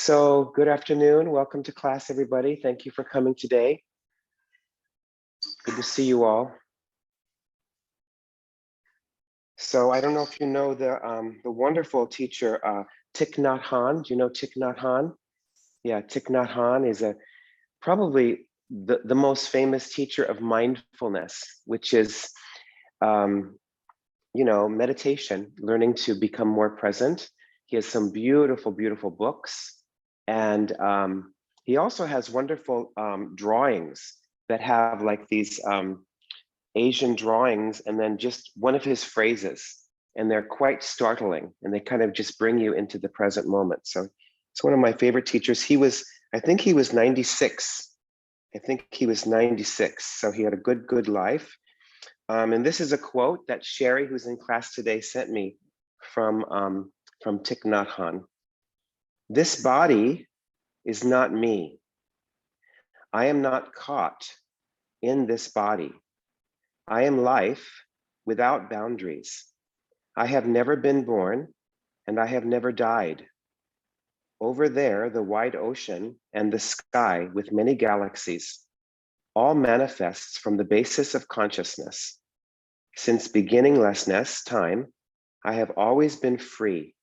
So good afternoon. Welcome to class, everybody. Thank you for coming today. Good to see you all. So I don't know if you know the wonderful teacher, Thich Nhat Hanh. Do you know Thich Nhat Hanh? Yeah, Thich Nhat Hanh is probably the most famous teacher of mindfulness, which is, meditation, learning to become more present. He has some beautiful, beautiful books. And he also has wonderful drawings that have like these Asian drawings and then just one of his phrases. And they're quite startling and they kind of just bring you into the present moment. So it's one of my favorite teachers. I think he was 96. I think he was 96. So he had a good life. And this is a quote that Sherry, who's in class today, sent me from Thich Nhat Hanh. This body is not me. I am not caught in this body. I am life without boundaries. I have never been born and I have never died. Over there, the wide ocean and the sky with many galaxies, all manifests from the basis of consciousness. Since beginninglessness time, I have always been free.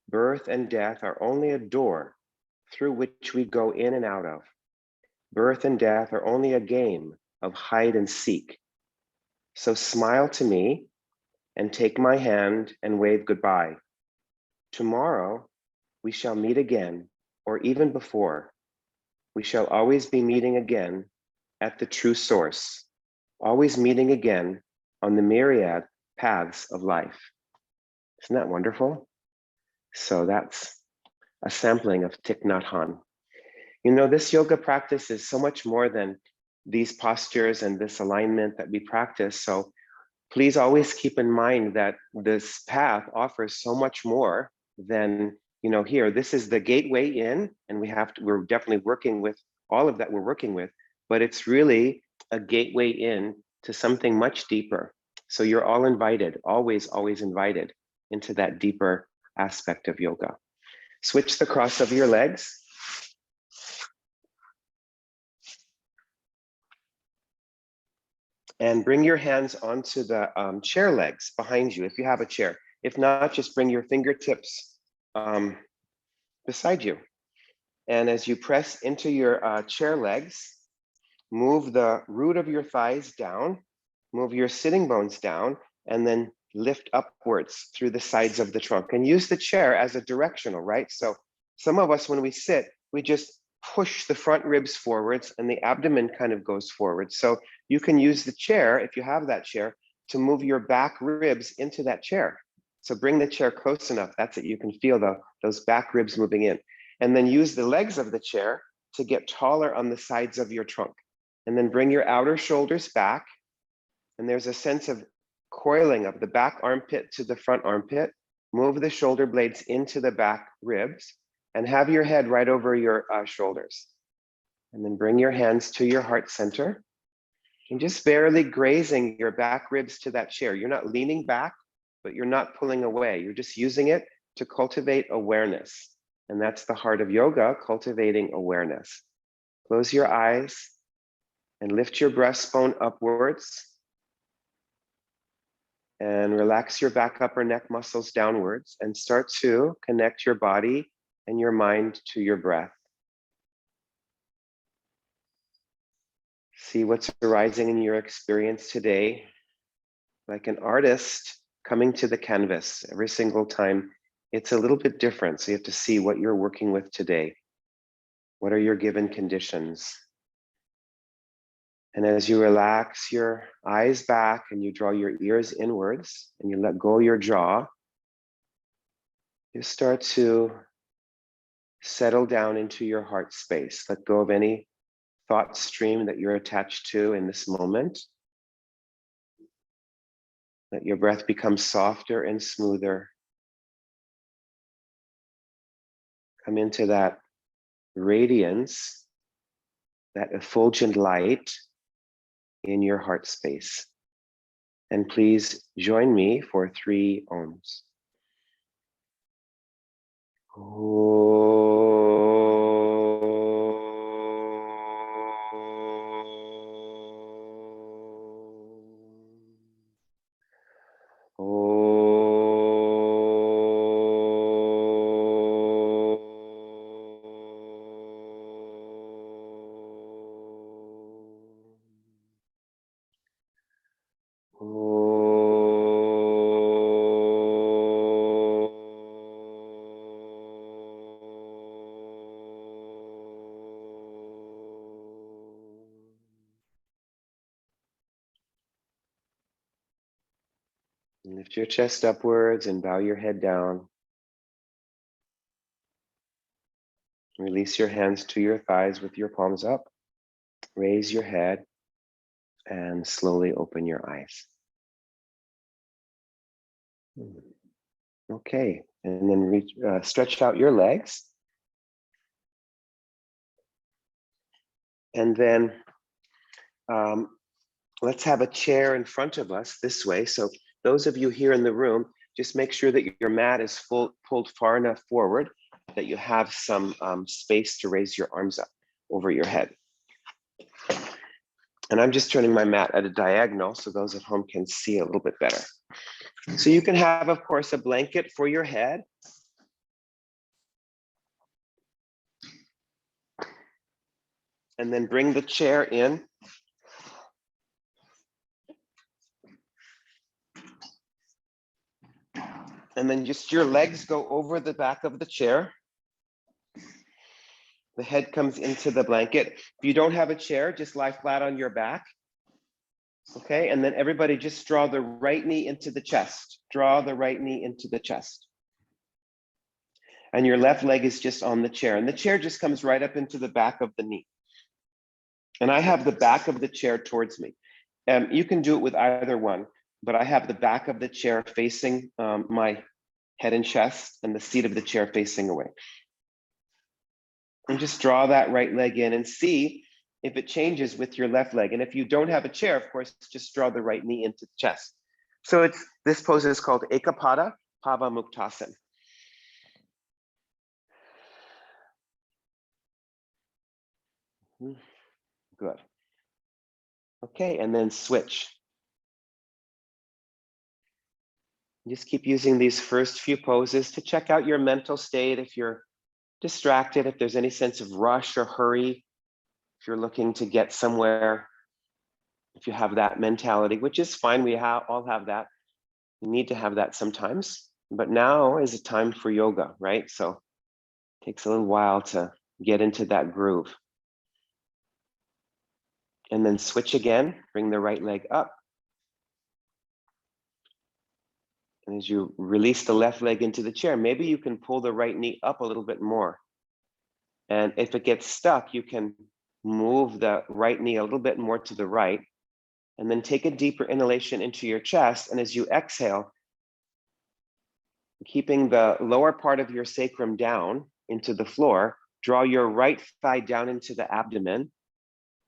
Birth and death are only a door through which we go in and out of. Birth and death are only a game of hide and seek. So smile to me and take my hand and wave goodbye. Tomorrow we shall meet again, or even before. We shall always be meeting again at the true source, always meeting again on the myriad paths of life. Isn't that wonderful? So that's a sampling of Thich Nhat Hanh. You know, this yoga practice is so much more than these postures and this alignment that we practice. So please always keep in mind that this path offers so much more than, here. This is the gateway in, and we're definitely working with all of that we're working with, but it's really a gateway in to something much deeper. So you're all invited, always invited into that deeper aspect of yoga. Switch the cross of your legs. And bring your hands onto the chair legs behind you if you have a chair. If not, just bring your fingertips beside you. And as you press into your chair legs, move the root of your thighs down, move your sitting bones down, and then lift upwards through the sides of the trunk. And use the chair as a directional, right? So some of us, when we sit, we just push the front ribs forwards and the abdomen kind of goes forward. So you can use the chair, if you have that chair, to move your back ribs into that chair. So bring the chair close enough, that's it, you can feel those back ribs moving in. And then use the legs of the chair to get taller on the sides of your trunk. And then bring your outer shoulders back. And there's a sense of coiling of the back armpit to the front armpit. Move the shoulder blades into the back ribs. And have your head right over your shoulders. And then bring your hands to your heart center. And just barely grazing your back ribs to that chair. You're not leaning back, but you're not pulling away. You're just using it to cultivate awareness. And that's the heart of yoga, cultivating awareness. Close your eyes and lift your breastbone upwards. And relax your back upper neck muscles downwards and start to connect your body and your mind to your breath. See what's arising in your experience today, like an artist coming to the canvas every single time. It's a little bit different, so you have to see what you're working with today. What are your given conditions? And as you relax your eyes back and you draw your ears inwards and you let go your jaw, you start to settle down into your heart space. Let go of any thought stream that you're attached to in this moment. Let your breath become softer and smoother. Come into that radiance, that effulgent light in your heart space. And please join me for 3 ohms. Om. Lift your chest upwards and bow your head down. Release your hands to your thighs with your palms up. Raise your head and slowly open your eyes. Okay, and then stretch out your legs. And then let's have a chair in front of us this way. So those of you here in the room, just make sure that your mat is pulled far enough forward that you have some space to raise your arms up over your head. And I'm just turning my mat at a diagonal so those at home can see a little bit better. So you can have, of course, a blanket for your head. And then bring the chair in. And then just your legs go over the back of the chair. The head comes into the blanket. If you don't have a chair, just lie flat on your back. Okay, and then everybody just draw the right knee into the chest. Draw the right knee into the chest. And your left leg is just on the chair. And the chair just comes right up into the back of the knee. And I have the back of the chair towards me. You can do it with either one, but I have the back of the chair facing my head and chest and the seat of the chair facing away. And just draw that right leg in and see if it changes with your left leg. And if you don't have a chair, of course, just draw the right knee into the chest. So this pose is called Capata Pavamuktasana. Good. Okay, and then switch. Just keep using these first few poses to check out your mental state. If you're distracted, if there's any sense of rush or hurry, if you're looking to get somewhere, if you have that mentality, which is fine, we all have that. You need to have that sometimes, but now is a time for yoga, right? So it takes a little while to get into that groove. And then switch again, bring the right leg up. And as you release the left leg into the chair, maybe you can pull the right knee up a little bit more. And if it gets stuck, you can move the right knee a little bit more to the right, and then take a deeper inhalation into your chest. And as you exhale, keeping the lower part of your sacrum down into the floor, draw your right thigh down into the abdomen,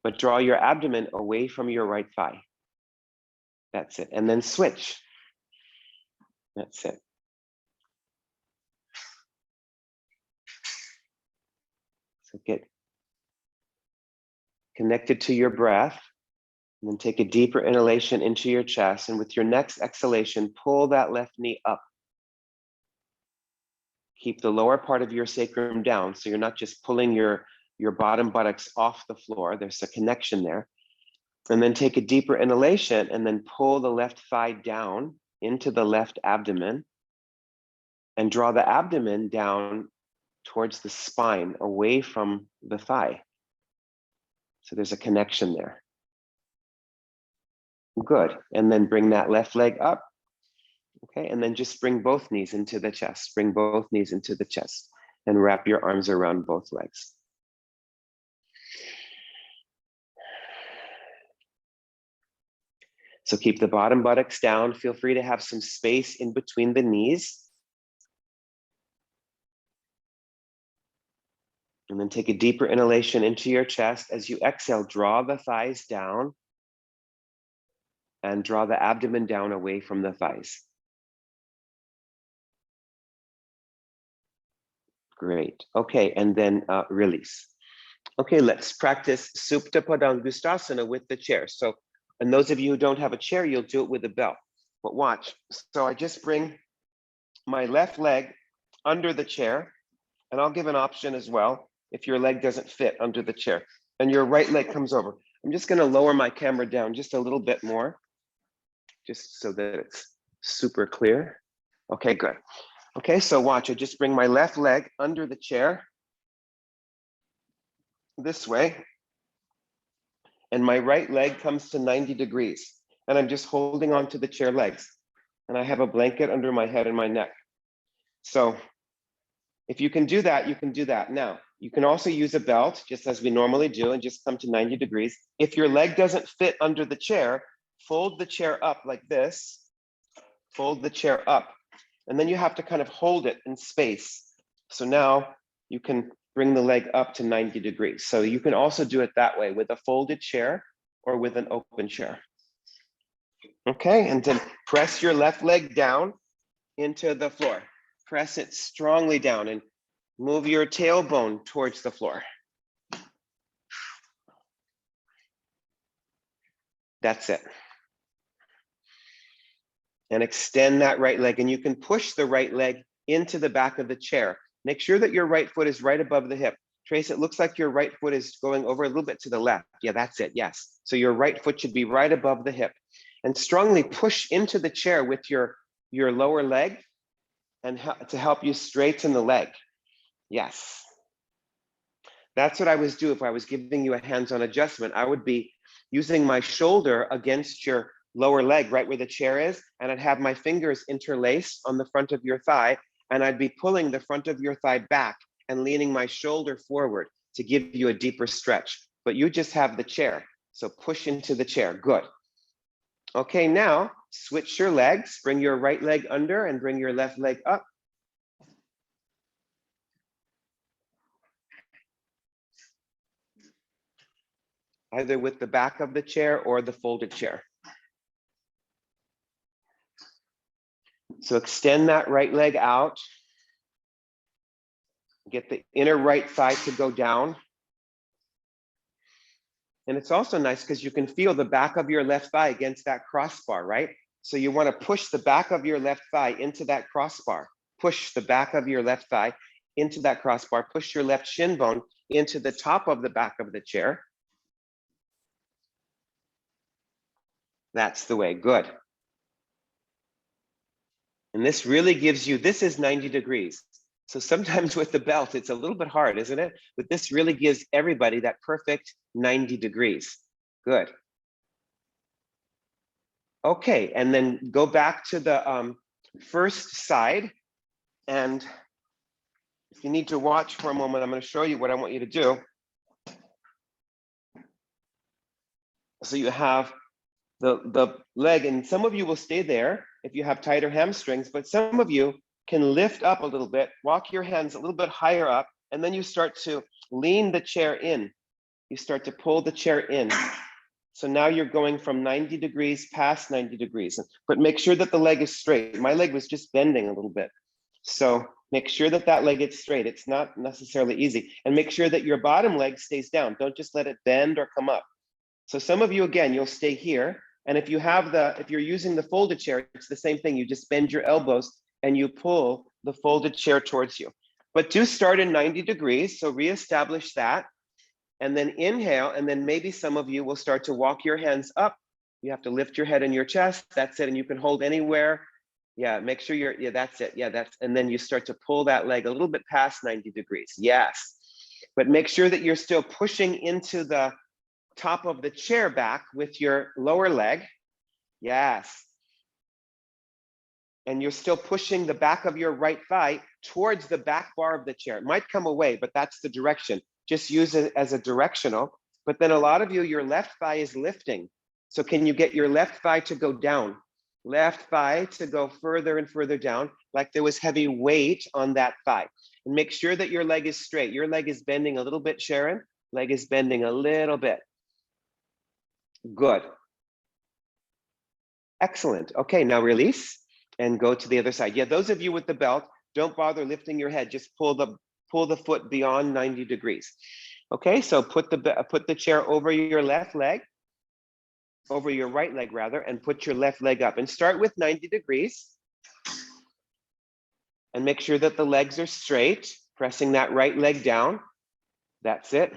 but draw your abdomen away from your right thigh. That's it. And then switch. That's it. So get connected to your breath, and then take a deeper inhalation into your chest. And with your next exhalation, pull that left knee up. Keep the lower part of your sacrum down, so you're not just pulling your bottom buttocks off the floor. There's a connection there. And then take a deeper inhalation and then pull the left thigh down into the left abdomen and draw the abdomen down towards the spine, away from the thigh. So there's a connection there. Good. And then bring that left leg up. Okay, and then just bring both knees into the chest. Bring both knees into the chest and wrap your arms around both legs. So keep the bottom buttocks down. Feel free to have some space in between the knees. And then take a deeper inhalation into your chest. As you exhale, draw the thighs down and draw the abdomen down away from the thighs. Great. Okay, and then release. Okay, let's practice Supta Padang Gustasana with the chair. So, and those of you who don't have a chair, you'll do it with a belt. But watch. So I just bring my left leg under the chair, and I'll give an option as well if your leg doesn't fit under the chair, and your right leg comes over. I'm just going to lower my camera down just a little bit more, just so that it's super clear. Okay, good. Okay, so watch. I just bring my left leg under the chair this way, and my right leg comes to 90 degrees, and I'm just holding on to the chair legs. and I have a blanket under my head and my neck. So if you can do that, you can do that. Now, you can also use a belt, just as we normally do, and just come to 90 degrees. If your leg doesn't fit under the chair, fold the chair up like this, fold the chair up, and then you have to kind of hold it in space. So now you can bring the leg up to 90 degrees. So you can also do it that way with a folded chair or with an open chair. Okay, and then press your left leg down into the floor. Press it strongly down and move your tailbone towards the floor. That's it. And extend that right leg, and you can push the right leg into the back of the chair. Make sure that your right foot is right above the hip. Trace, it looks like your right foot is going over a little bit to the left. Yeah, that's it, yes. So your right foot should be right above the hip. And strongly push into the chair with your lower leg and to help you straighten the leg. Yes. That's what I would do if I was giving you a hands-on adjustment. I would be using my shoulder against your lower leg, right where the chair is, and I'd have my fingers interlaced on the front of your thigh, and I'd be pulling the front of your thigh back and leaning my shoulder forward to give you a deeper stretch. But you just have the chair, so push into the chair. Good. Okay, now switch your legs. Bring your right leg under and bring your left leg up. Either with the back of the chair or the folded chair. So extend that right leg out. Get the inner right thigh to go down. And it's also nice because you can feel the back of your left thigh against that crossbar, right? So you want to push the back of your left thigh into that crossbar. Push the back of your left thigh into that crossbar. Push your left shin bone into the top of the back of the chair. That's the way. Good. And this really gives you, this is 90 degrees. So sometimes with the belt, it's a little bit hard, isn't it? But this really gives everybody that perfect 90 degrees. Good. Okay, and then go back to the first side. And if you need to watch for a moment, I'm going to show you what I want you to do. So you have the leg, and some of you will stay there if you have tighter hamstrings, but some of you can lift up a little bit, walk your hands a little bit higher up, and then you start to lean the chair in. You start to pull the chair in. So now you're going from 90 degrees past 90 degrees, but make sure that the leg is straight. My leg was just bending a little bit. So make sure that that leg is straight. It's not necessarily easy. And make sure that your bottom leg stays down. Don't just let it bend or come up. So some of you, again, you'll stay here. And if you're using the folded chair, it's the same thing. You just bend your elbows and you pull the folded chair towards you. But do start in 90 degrees, so reestablish that. And then inhale, and then maybe some of you will start to walk your hands up. You have to lift your head and your chest, that's it, and you can hold anywhere. Yeah, make sure yeah, that's it, yeah, and then you start to pull that leg a little bit past 90 degrees, yes. But make sure that you're still pushing into the top of the chair back with your lower leg, yes. And you're still pushing the back of your right thigh towards the back bar of the chair. It might come away, but that's the direction. Just use it as a directional. But then a lot of you, your left thigh is lifting. So can you get your left thigh to go down? Left thigh to go further and further down, like there was heavy weight on that thigh. And make sure that your leg is straight. Your leg is bending a little bit, Sharon. Leg is bending a little bit. Good. Excellent. Okay, now release and go to the other side. Yeah, those of you with the belt, don't bother lifting your head. Just pull the foot beyond 90 degrees. Okay, so put the chair over your left leg, over your right leg rather, and put your left leg up. And start with 90 degrees. And make sure that the legs are straight, pressing that right leg down. That's it.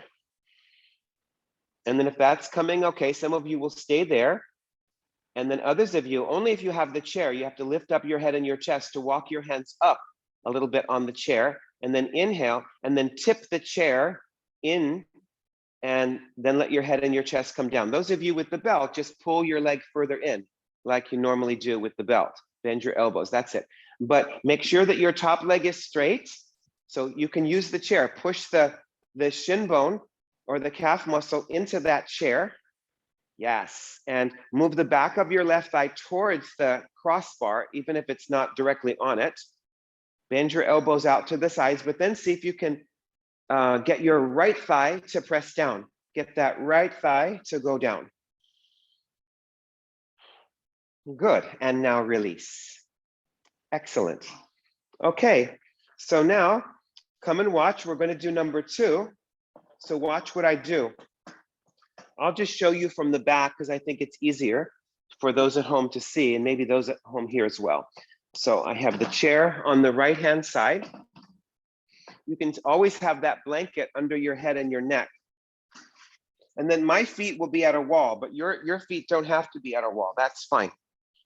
And then if that's coming okay, some of you will stay there. And then others of you, only if you have the chair, you have to lift up your head and your chest to walk your hands up a little bit on the chair, and then inhale, and then tip the chair in, and then let your head and your chest come down. Those of you with the belt, just pull your leg further in, like you normally do with the belt. Bend your elbows, that's it. But make sure that your top leg is straight. So you can use the chair, push the shin bone or the calf muscle into that chair. Yes, and move the back of your left thigh towards the crossbar, even if it's not directly on it. Bend your elbows out to the sides, but then see if you can get your right thigh to press down. Get that right thigh to go down. Good, and now release. Excellent. Okay, so now come and watch. We're going to do number 2. So watch what I do. I'll just show you from the back because I think it's easier for those at home to see, and maybe those at home here as well. So I have the chair on the right-hand side. You can always have that blanket under your head and your neck. And then my feet will be at a wall, but your feet don't have to be at a wall. That's fine.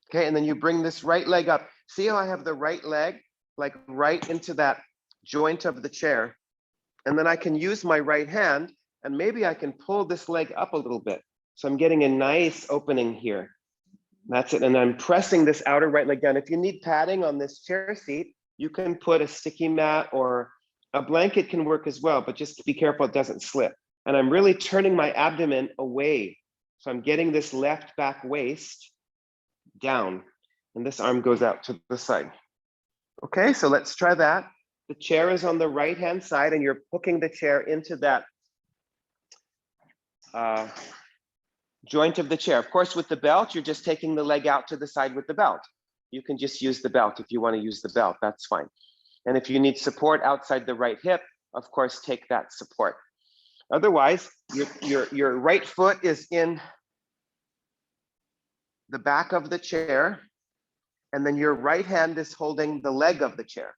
Okay, and then you bring this right leg up. See how I have the right leg, like right into that joint of the chair. And then I can use my right hand, and maybe I can pull this leg up a little bit. So I'm getting a nice opening here. That's it, and I'm pressing this outer right leg down. If you need padding on this chair seat, you can put a sticky mat or a blanket can work as well, but just be careful it doesn't slip. And I'm really turning my abdomen away. So I'm getting this left back waist down, and this arm goes out to the side. Okay, so let's try that. The chair is on the right-hand side, and you're hooking the chair into that joint of the chair. Of course, with the belt, you're just taking the leg out to the side with the belt. You can just use the belt if you want to use the belt, that's fine. And if you need support outside the right hip, of course, take that support. Otherwise, your right foot is in the back of the chair, and then your right hand is holding the leg of the chair.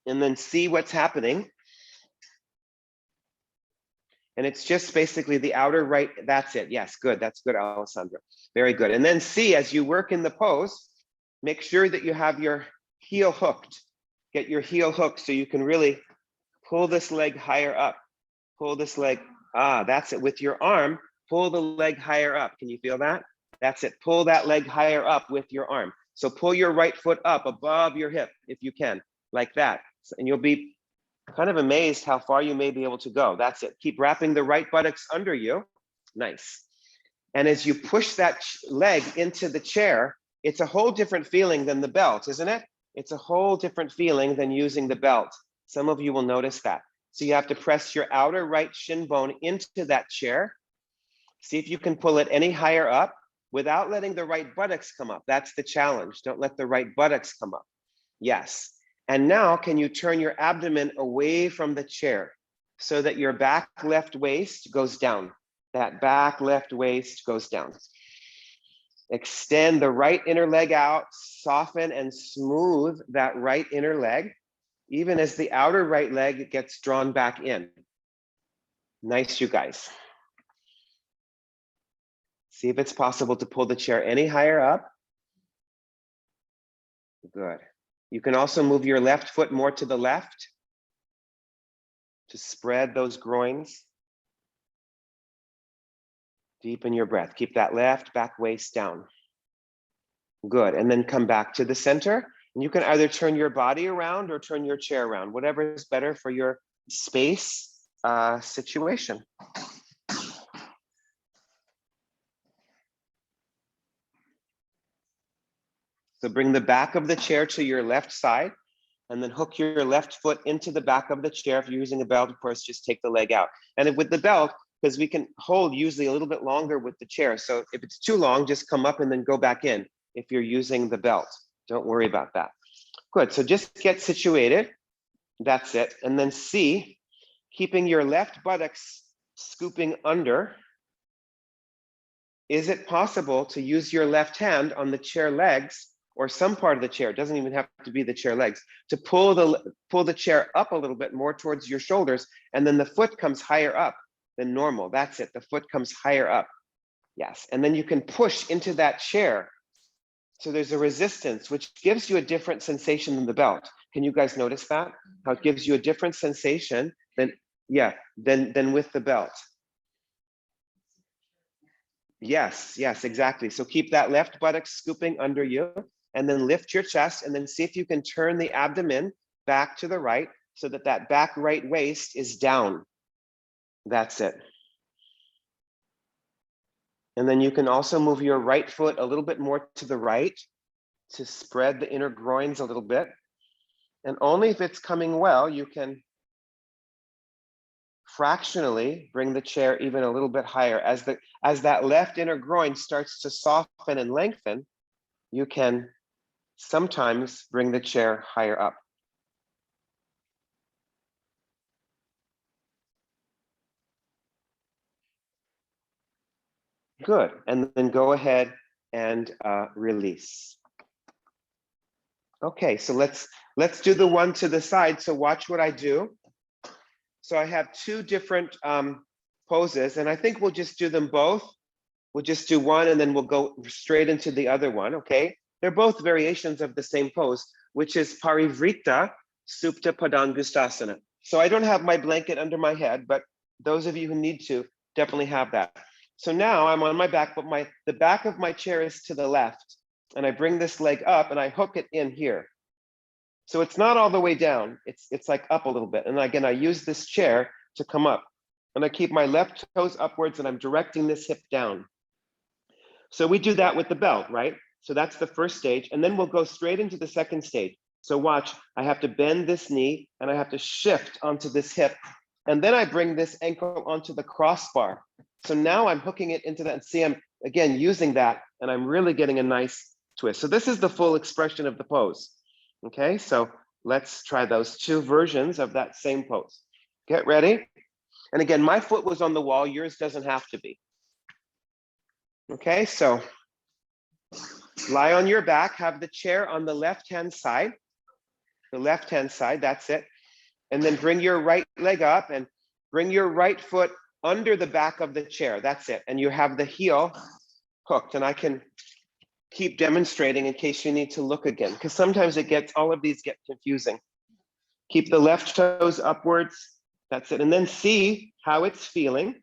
And then see what's happening. And it's just basically the outer right, that's it. Yes, good, that's good, Alessandra. Very good. And then see, as you work in the pose, make sure that you have your heel hooked. Get your heel hooked so you can really pull this leg higher up. Pull this leg, that's it. With your arm, pull the leg higher up. Can you feel that? That's it, pull that leg higher up with your arm. So pull your right foot up above your hip if you can, like that. And you'll be kind of amazed how far you may be able to go. That's it. Keep wrapping the right buttocks under you. Nice. And as you push that leg into the chair, it's a whole different feeling than the belt, isn't it? It's a whole different feeling than using the belt. Some of you will notice that. So you have to press your outer right shin bone into that chair. See if you can pull it any higher up without letting the right buttocks come up. That's the challenge. Don't let the right buttocks come up. Yes. And now, can you turn your abdomen away from the chair so that your back left waist goes down? That back left waist goes down. Extend the right inner leg out, soften and smooth that right inner leg, even as the outer right leg gets drawn back in. Nice, you guys. See if it's possible to pull the chair any higher up. Good. You can also move your left foot more to the left to spread those groins. Deepen your breath. Keep that left back waist down. Good. And then come back to the center. And you can either turn your body around or turn your chair around, whatever is better for your space situation. So bring the back of the chair to your left side, and then hook your left foot into the back of the chair. If you're using a belt, of course, just take the leg out. And with the belt, because we can hold usually a little bit longer with the chair. So if it's too long, just come up and then go back in if you're using the belt. Don't worry about that. Good, so just get situated. That's it. And then see, keeping your left buttocks scooping under, is it possible to use your left hand on the chair legs or some part of the chair, it doesn't even have to be the chair legs, to pull the chair up a little bit more towards your shoulders, and then the foot comes higher up than normal. That's it, the foot comes higher up. Yes, and then you can push into that chair. So there's a resistance, which gives you a different sensation than the belt. Can you guys notice that? How it gives you a different sensation than with the belt. Yes, yes, exactly. So keep that left buttock scooping under you, and then lift your chest, and then see if you can turn the abdomen back to the right so that that back right waist is down. That's it. And then you can also move your right foot a little bit more to the right to spread the inner groins a little bit. And only if it's coming well, you can fractionally bring the chair even a little bit higher. As that left inner groin starts to soften and lengthen, you can sometimes bring the chair higher up. Good, and then go ahead and release. Okay, so let's do the one to the side. So watch what I do. So I have two different poses, and I think we'll just do them both. We'll just do one, and then we'll go straight into the other one, okay? They're both variations of the same pose, which is Parivrta, Supta, Padan, Gustasana. So I don't have my blanket under my head, but those of you who need to definitely have that. So now I'm on my back, but the back of my chair is to the left, and I bring this leg up and I hook it in here. So it's not all the way down, it's like up a little bit. And again, I use this chair to come up, and I keep my left toes upwards and I'm directing this hip down. So we do that with the belt, right? So that's the first stage, and then we'll go straight into the second stage. So watch, I have to bend this knee and I have to shift onto this hip, and then I bring this ankle onto the crossbar. So now I'm hooking it into that, and see, I'm again using that, and I'm really getting a nice twist. So this is the full expression of the pose. Okay, so let's try those two versions of that same pose. Get ready. And again, my foot was on the wall, yours doesn't have to be. Okay, so lie on your back, have the chair on the left-hand side, that's it. And then bring your right leg up and bring your right foot under the back of the chair, that's it. And you have the heel hooked, and I can keep demonstrating in case you need to look again, because sometimes all of these get confusing. Keep the left toes upwards, that's it. And then see how it's feeling.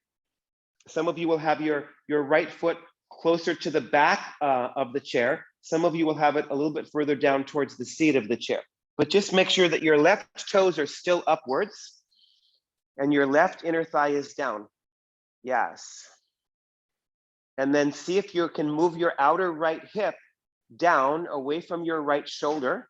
Some of you will have your right foot closer to the back of the chair. Some of you will have it a little bit further down towards the seat of the chair. But just make sure that your left toes are still upwards and your left inner thigh is down. Yes. And then see if you can move your outer right hip down away from your right shoulder.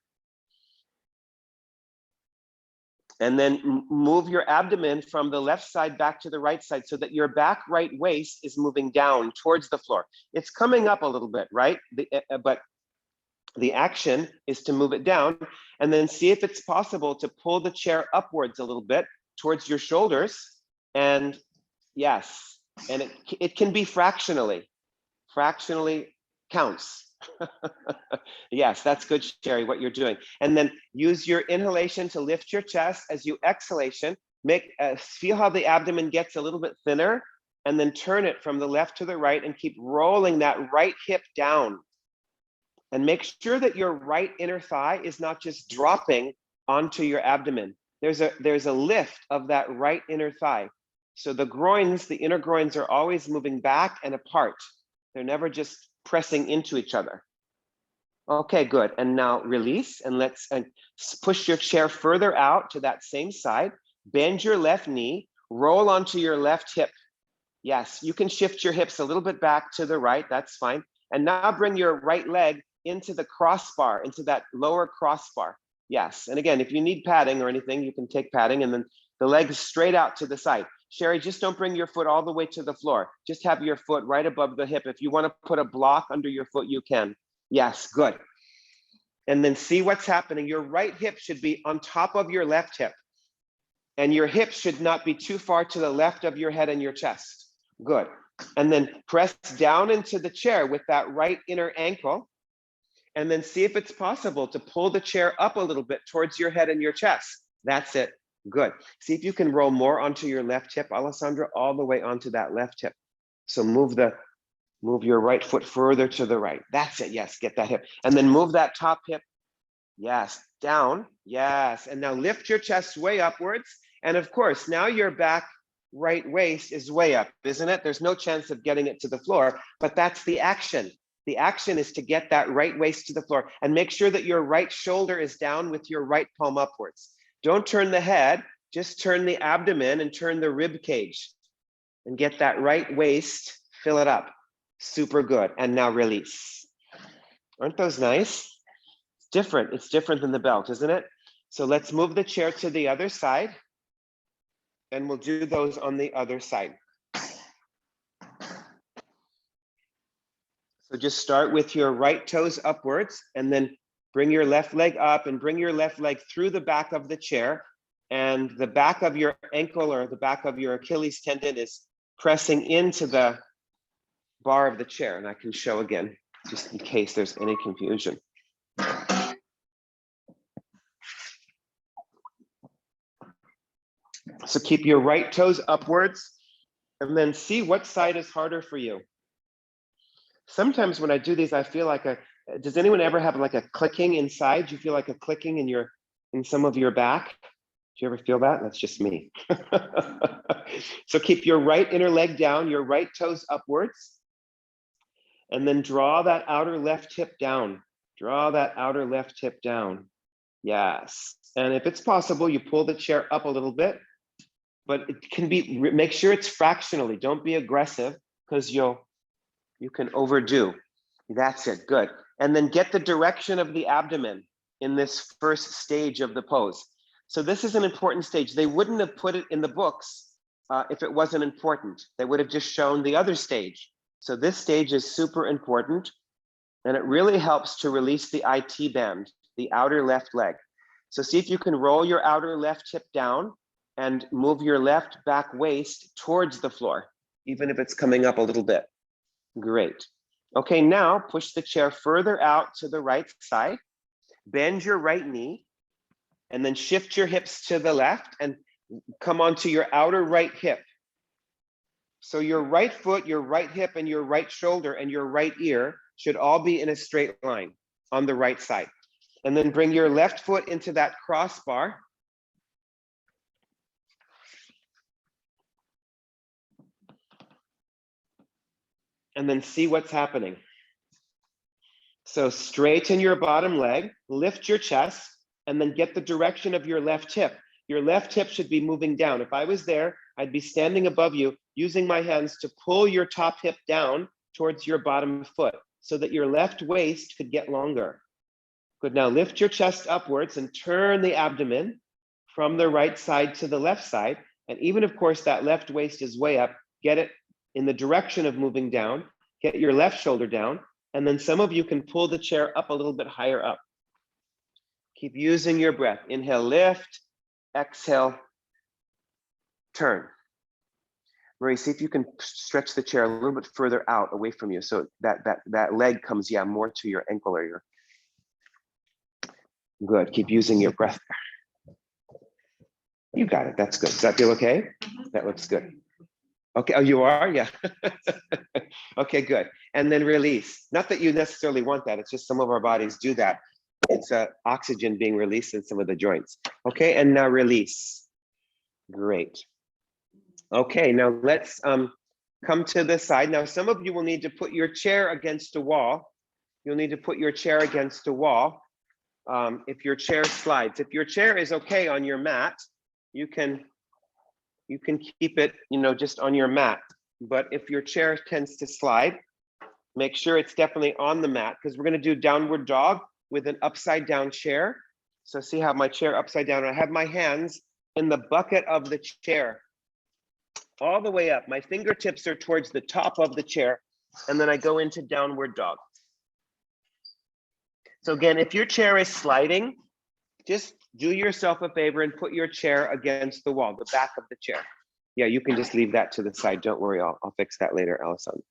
And then move your abdomen from the left side back to the right side so that your back right waist is moving down towards the floor. It's coming up a little bit, right? But the action is to move it down, and then see if it's possible to pull the chair upwards a little bit towards your shoulders. And yes, and it can be fractionally counts. Yes, that's good, Sherry, what you're doing. And then use your inhalation to lift your chest. As you exhalation, feel how the abdomen gets a little bit thinner, and then turn it from the left to the right and keep rolling that right hip down. And make sure that your right inner thigh is not just dropping onto your abdomen. There's a lift of that right inner thigh. So the inner groins are always moving back and apart. They're never just pressing into each other. Okay, good. And now release, and let's push your chair further out to that same side. Bend your left knee, roll onto your left hip. Yes, you can shift your hips a little bit back to the right, that's fine. And now bring your right leg into the crossbar, into that lower crossbar. Yes, and again, if you need padding or anything, you can take padding, and then the legs straight out to the side. Sherry, just don't bring your foot all the way to the floor. Just have your foot right above the hip. If you want to put a block under your foot, you can. Yes, good. And then see what's happening. Your right hip should be on top of your left hip, and your hip should not be too far to the left of your head and your chest. Good. And then press down into the chair with that right inner ankle, and then see if it's possible to pull the chair up a little bit towards your head and your chest. That's it. Good. See if you can roll more onto your left hip, Alessandra, all the way onto that left hip. So move your right foot further to the right. That's it. Yes, get that hip. And then move that top hip. Yes, down. Yes. And now lift your chest way upwards. And of course, now your back right waist is way up, isn't it? There's no chance of getting it to the floor, but that's the action. The action is to get that right waist to the floor and make sure that your right shoulder is down with your right palm upwards. Don't turn the head, just turn the abdomen and turn the rib cage and get that right waist, fill it up. Super good. And now release. Aren't those nice? It's different. It's different than the belt, isn't it? So let's move the chair to the other side and we'll do those on the other side. So just start with your right toes upwards and then bring your left leg up and bring your left leg through the back of the chair, and the back of your ankle or the back of your Achilles tendon is pressing into the bar of the chair. And I can show again, just in case there's any confusion. So keep your right toes upwards and then see what side is harder for you. Sometimes when I do these, I feel like does anyone ever have like a clicking inside? Do you feel like a clicking in some of your back? Do you ever feel that? That's just me. So keep your right inner leg down, your right toes upwards, and then draw that outer left hip down. Draw that outer left hip down. Yes. And if it's possible, you pull the chair up a little bit, but it can be, make sure it's fractionally. Don't be aggressive because you can overdo. That's it, good. And then get the direction of the abdomen in this first stage of the pose. So this is an important stage. They wouldn't have put it in the books if it wasn't important. They would have just shown the other stage. So this stage is super important, and it really helps to release the IT band, the outer left leg. So see if you can roll your outer left hip down and move your left back waist towards the floor, even if it's coming up a little bit. Great. Okay, now push the chair further out to the right side, bend your right knee, and then shift your hips to the left and come onto your outer right hip. So your right foot, your right hip, and your right shoulder and your right ear should all be in a straight line on the right side. And then bring your left foot into that crossbar. And then see what's happening. So straighten your bottom leg, lift your chest, and then get the direction of your left hip. Your left hip should be moving down. If I was there, I'd be standing above you, using my hands to pull your top hip down towards your bottom foot so that your left waist could get longer. Good, now lift your chest upwards and turn the abdomen from the right side to the left side. And even of course, that left waist is way up, get it in the direction of moving down, get your left shoulder down, and then some of you can pull the chair up a little bit higher up. Keep using your breath. Inhale, lift, exhale, turn. Marie, see if you can stretch the chair a little bit further out away from you so that leg comes, more to your ankle or your. Good, keep using your breath. You got it, that's good. Does that feel okay? That looks good. Okay, oh, you are? Yeah. Okay, good. And then release. Not that you necessarily want that, it's just some of our bodies do that. It's oxygen being released in some of the joints. Okay, and now release. Great. Okay, now let's come to this side. Now, some of you will need to put your chair against a wall. You'll need to put your chair against a wall if your chair slides. If your chair is okay on your mat, you can keep it, just on your mat. But if your chair tends to slide, make sure it's definitely on the mat, because we're going to do downward dog with an upside down chair. So see how my chair upside down, I have my hands in the bucket of the chair all the way up. My fingertips are towards the top of the chair, and then I go into downward dog. So again, if your chair is sliding, just do yourself a favor and put your chair against the wall, the back of the chair. Yeah, you can just leave that to the side. Don't worry, I'll fix that later, Halasana.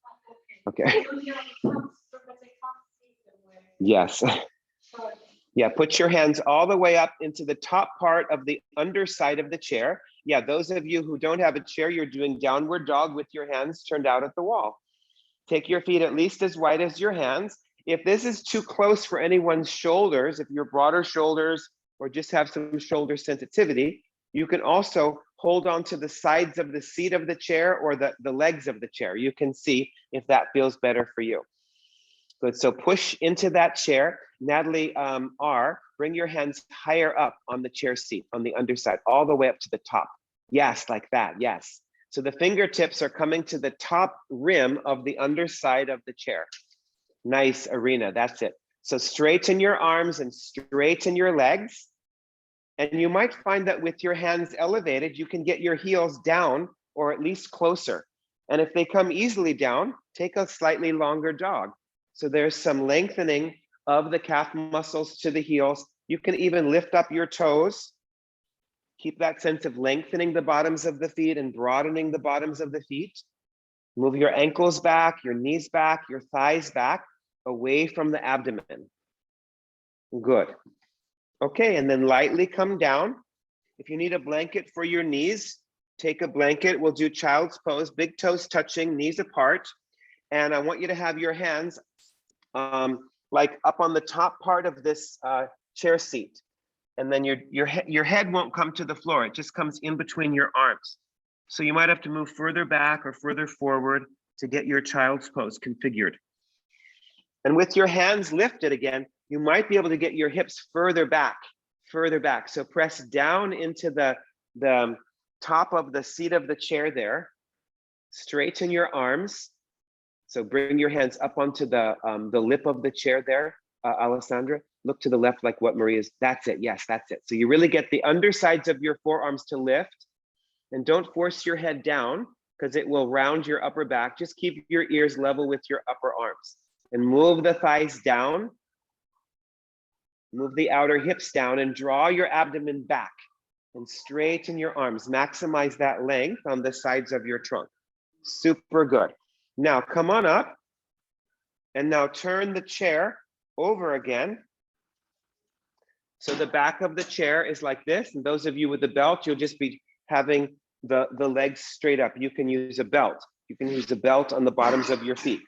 Okay. Yes. Yeah, put your hands all the way up into the top part of the underside of the chair. Yeah, those of you who don't have a chair, you're doing downward dog with your hands turned out at the wall. Take your feet at least as wide as your hands. If this is too close for anyone's shoulders, if you're broader shoulders or just have some shoulder sensitivity, you can also hold on to the sides of the seat of the chair or the legs of the chair. You can see if that feels better for you. Good, so push into that chair. Natalie R, bring your hands higher up on the chair seat, on the underside, all the way up to the top. Yes, like that, yes. So the fingertips are coming to the top rim of the underside of the chair. Nice, Arena, that's it. So straighten your arms and straighten your legs. And you might find that with your hands elevated, you can get your heels down or at least closer. And if they come easily down, take a slightly longer jog. So there's some lengthening of the calf muscles to the heels. You can even lift up your toes. Keep that sense of lengthening the bottoms of the feet and broadening the bottoms of the feet. Move your ankles back, your knees back, your thighs back, away from the abdomen. Good. Okay, and then lightly come down. If you need a blanket for your knees, take a blanket. We'll do child's pose, big toes touching, knees apart. And I want you to have your hands like up on the top part of this chair seat. And then your head won't come to the floor. It just comes in between your arms. So you might have to move further back or further forward to get your child's pose configured. And with your hands lifted again, you might be able to get your hips further back. So press down into the top of the seat of the chair there. Straighten your arms. So bring your hands up onto the lip of the chair there, Alessandra. Look to the left like what Maria's, that's it, yes, that's it. So you really get the undersides of your forearms to lift, and don't force your head down because it will round your upper back. Just keep your ears level with your upper arms. And move the thighs down, move the outer hips down and draw your abdomen back and straighten your arms. Maximize that length on the sides of your trunk. Super good. Now come on up and now turn the chair over again. So the back of the chair is like this. And those of you with the belt, you'll just be having the legs straight up. You can use a belt. You can use a belt on the bottoms of your feet.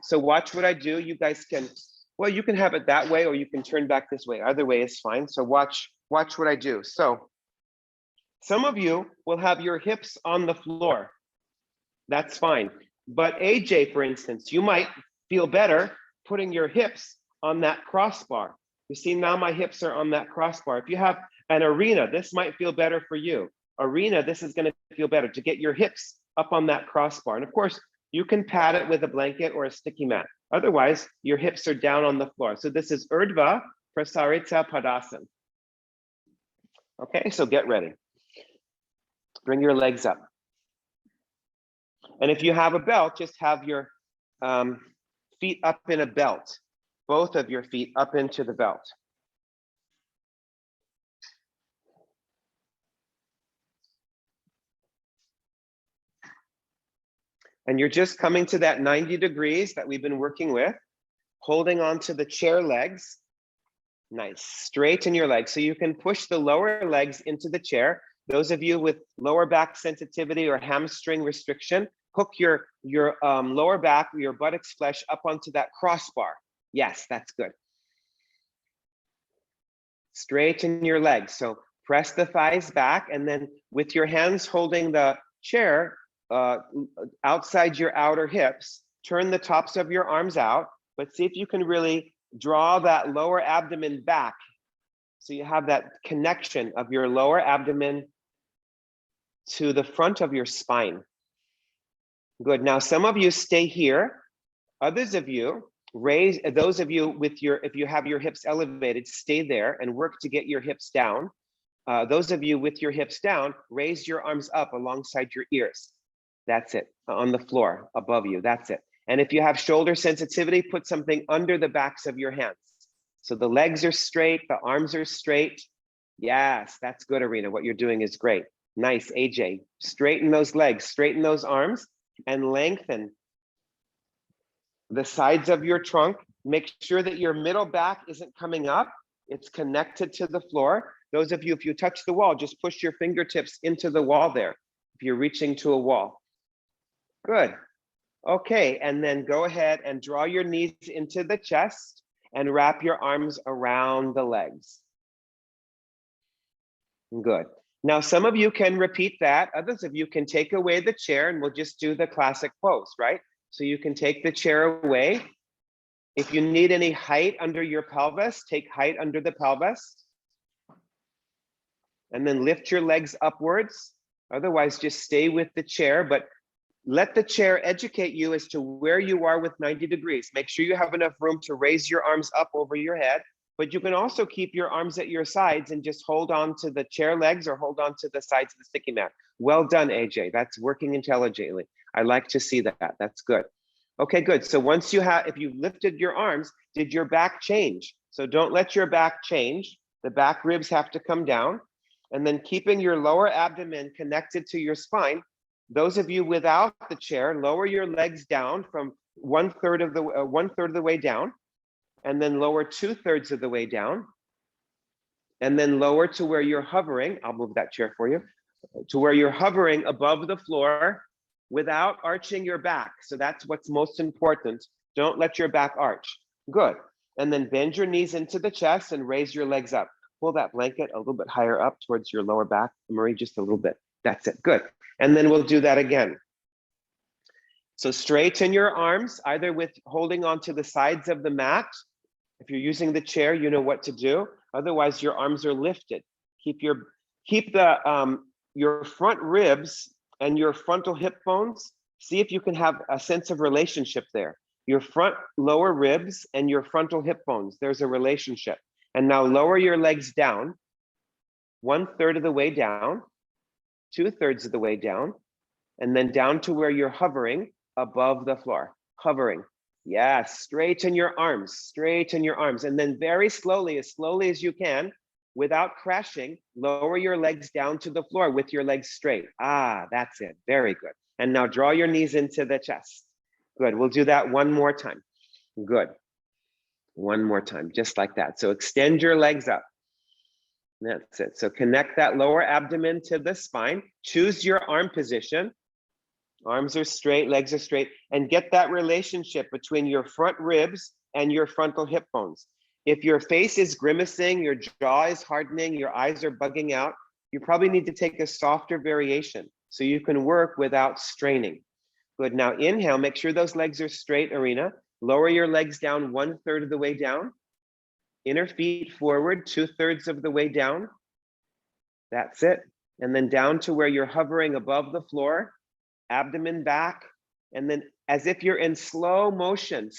So watch what I do. You guys can, well, you can have it that way or you can turn back this way. Either way is fine. So watch what I do. So some of you will have your hips on the floor. That's fine. But AJ, for instance, you might feel better putting your hips on that crossbar. You see, now my hips are on that crossbar. If you have an Arena, this might feel better for you. Arena, this is going to feel better to get your hips up on that crossbar. And of course, you can pad it with a blanket or a sticky mat. Otherwise, your hips are down on the floor. So this is Urdhva Prasaritsa Padasana. Okay, so get ready. Bring your legs up. And if you have a belt, just have your feet up in a belt. Both of your feet up into the belt. And you're just coming to that 90 degrees that we've been working with, holding on to the chair legs. Nice, straighten your legs. So you can push the lower legs into the chair. Those of you with lower back sensitivity or hamstring restriction, hook your lower back, your buttocks flesh up onto that crossbar. Yes, that's good. Straighten your legs. So press the thighs back and then with your hands holding the chair, outside your outer hips, turn the tops of your arms out, but see if you can really draw that lower abdomen back. So you have that connection of your lower abdomen to the front of your spine. Good. Now, some of you stay here. Others of you raise, those of you with if you have your hips elevated, stay there and work to get your hips down. Those of you with your hips down, raise your arms up alongside your ears. That's it, on the floor above you, that's it. And if you have shoulder sensitivity, put something under the backs of your hands. So the legs are straight, the arms are straight. Yes, that's good, Arena. What you're doing is great. Nice, AJ. Straighten those legs, straighten those arms, and lengthen the sides of your trunk. Make sure that your middle back isn't coming up. It's connected to the floor. Those of you, if you touch the wall, just push your fingertips into the wall there. If you're reaching to a wall. Good. Okay, and then go ahead and draw your knees into the chest and wrap your arms around the legs. Good. Now, some of you can repeat that. Others of you can take away the chair and we'll just do the classic pose, right? So you can take the chair away. If you need any height under your pelvis, take height under the pelvis. And then lift your legs upwards. Otherwise, just stay with the chair, but let the chair educate you as to where you are with 90 degrees. Make sure you have enough room to raise your arms up over your head, but you can also keep your arms at your sides and just hold on to the chair legs or hold on to the sides of the sticky mat. Well done, AJ. That's working intelligently. I like to see that. That's good. Okay, good. So once you have, if you've lifted your arms, did your back change? So don't let your back change. The back ribs have to come down. And then keeping your lower abdomen connected to your spine. Those of you without the chair, lower your legs down from one third of the way down, and then lower 2/3 of the way down, and then lower to where you're hovering. I'll move that chair for you, to where you're hovering above the floor without arching your back. So that's what's most important. Don't let your back arch. Good. And then bend your knees into the chest and raise your legs up. Pull that blanket a little bit higher up towards your lower back, Marie, just a little bit. That's it. Good. And then we'll do that again. So straighten your arms, either with holding onto the sides of the mat. If you're using the chair, you know what to do. Otherwise, your arms are lifted. Keep your front ribs and your frontal hip bones. See if you can have a sense of relationship there. Your front lower ribs and your frontal hip bones. There's a relationship. And now lower your legs down, 1/3 of the way down, 2/3 of the way down, and then down to where you're hovering above the floor. Hovering. Yes, straighten your arms, straighten your arms. And then very slowly as you can, without crashing, lower your legs down to the floor with your legs straight. Ah, that's it. Very good. And now draw your knees into the chest. Good. We'll do that one more time. Good. One more time, just like that. So extend your legs up. That's it. So connect that lower abdomen to the spine. Choose your arm position. Arms are straight, legs are straight, and get that relationship between your front ribs and your frontal hip bones. If your face is grimacing, your jaw is hardening, your eyes are bugging out, you probably need to take a softer variation so you can work without straining. Good. Now inhale, make sure those legs are straight, Arena. Lower your legs down 1/3 of the way down. Inner feet forward 2/3 of the way down. That's it. And then down to where you're hovering above the floor, abdomen back. And then as if you're in slow motion,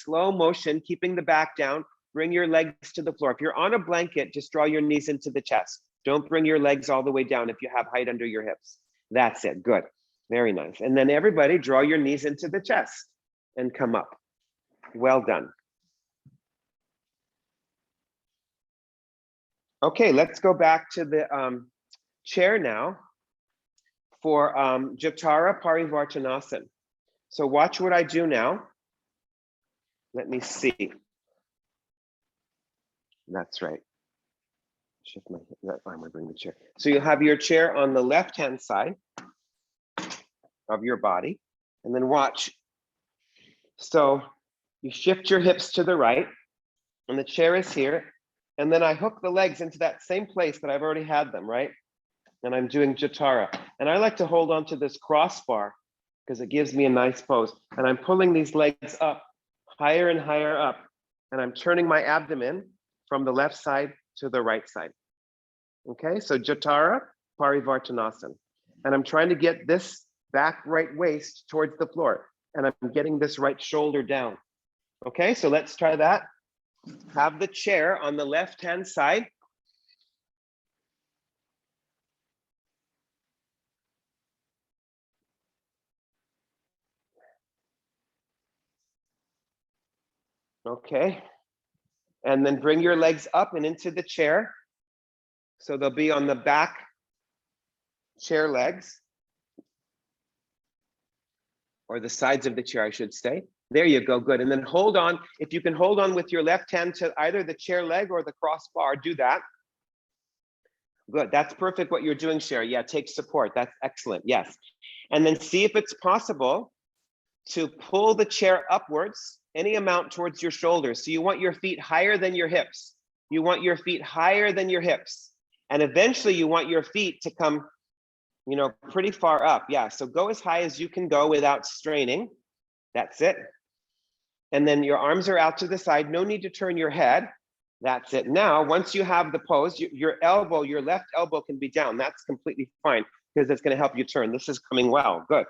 keeping the back down, bring your legs to the floor. If you're on a blanket, just draw your knees into the chest. Don't bring your legs all the way down if you have height under your hips. That's it. Good. Very nice. And then everybody draw your knees into the chest and come up. Well done. Okay, let's go back to the chair now for Jatara Parivartanasana. So watch what I do now. Let me see. That's right. Shift my that arm, I bring the chair. So you'll have your chair on the left-hand side of your body, and then watch. So you shift your hips to the right, and the chair is here, and then I hook the legs into that same place that I've already had them, right? And I'm doing Jatara. And I like to hold on to this crossbar because it gives me a nice pose. And I'm pulling these legs up, higher and higher up, and I'm turning my abdomen from the left side to the right side. Okay, so Jatara Parivartanasana. And I'm trying to get this back right waist towards the floor, and I'm getting this right shoulder down. Okay, so let's try that. Have the chair on the left-hand side. Okay, and then bring your legs up and into the chair. So they'll be on the back chair legs, or the sides of the chair, I should say. There you go, good. And then hold on. If you can hold on with your left hand to either the chair leg or the crossbar, do that. Good, that's perfect what you're doing, Sherry. Yeah, take support, that's excellent, yes. And then see if it's possible to pull the chair upwards, any amount towards your shoulders. So you want your feet higher than your hips. You want your feet higher than your hips. And eventually you want your feet to come you know, pretty far up. Yeah, so go as high as you can go without straining. That's it. And then your arms are out to the side. No need to turn your head. That's it. Now, once you have the pose, your elbow, your left elbow can be down. That's completely fine because it's going to help you turn. This is coming well. Good.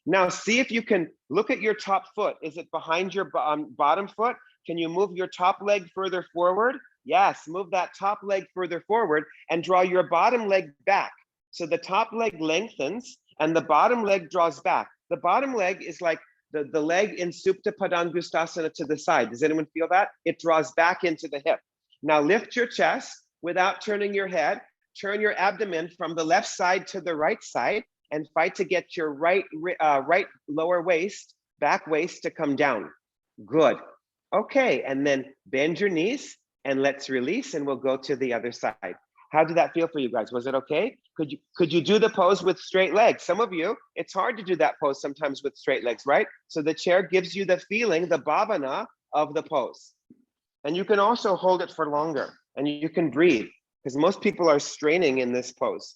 Now, see if you can look at your top foot. Is it behind your bottom foot? Can you move your top leg further forward? Yes, move that top leg further forward and draw your bottom leg back. So the top leg lengthens and the bottom leg draws back. The bottom leg is like the leg in Supta, Padan, Gustasana to the side. Does anyone feel that? It draws back into the hip. Now lift your chest without turning your head. Turn your abdomen from the left side to the right side and fight to get your right lower waist, back waist to come down. Good. Okay, and then bend your knees and let's release and we'll go to the other side. How did that feel for you guys? Was it okay? Could you do the pose with straight legs? Some of you, it's hard to do that pose sometimes with straight legs, right? So the chair gives you the feeling, the bhavana of the pose. And you can also hold it for longer and you can breathe because most people are straining in this pose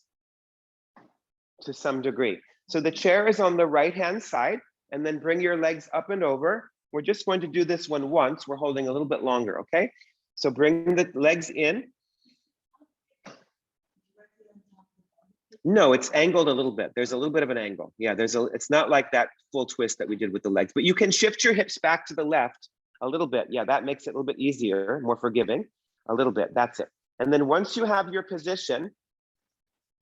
to some degree. So the chair is on the right-hand side and then bring your legs up and over. We're just going to do this one once. We're holding a little bit longer, okay? So bring the legs in. No, it's angled a little bit. There's a little bit of an angle. Yeah, it's not like that full twist that we did with the legs, but you can shift your hips back to the left a little bit. Yeah, that makes it a little bit easier, more forgiving, a little bit, that's it. And then once you have your position,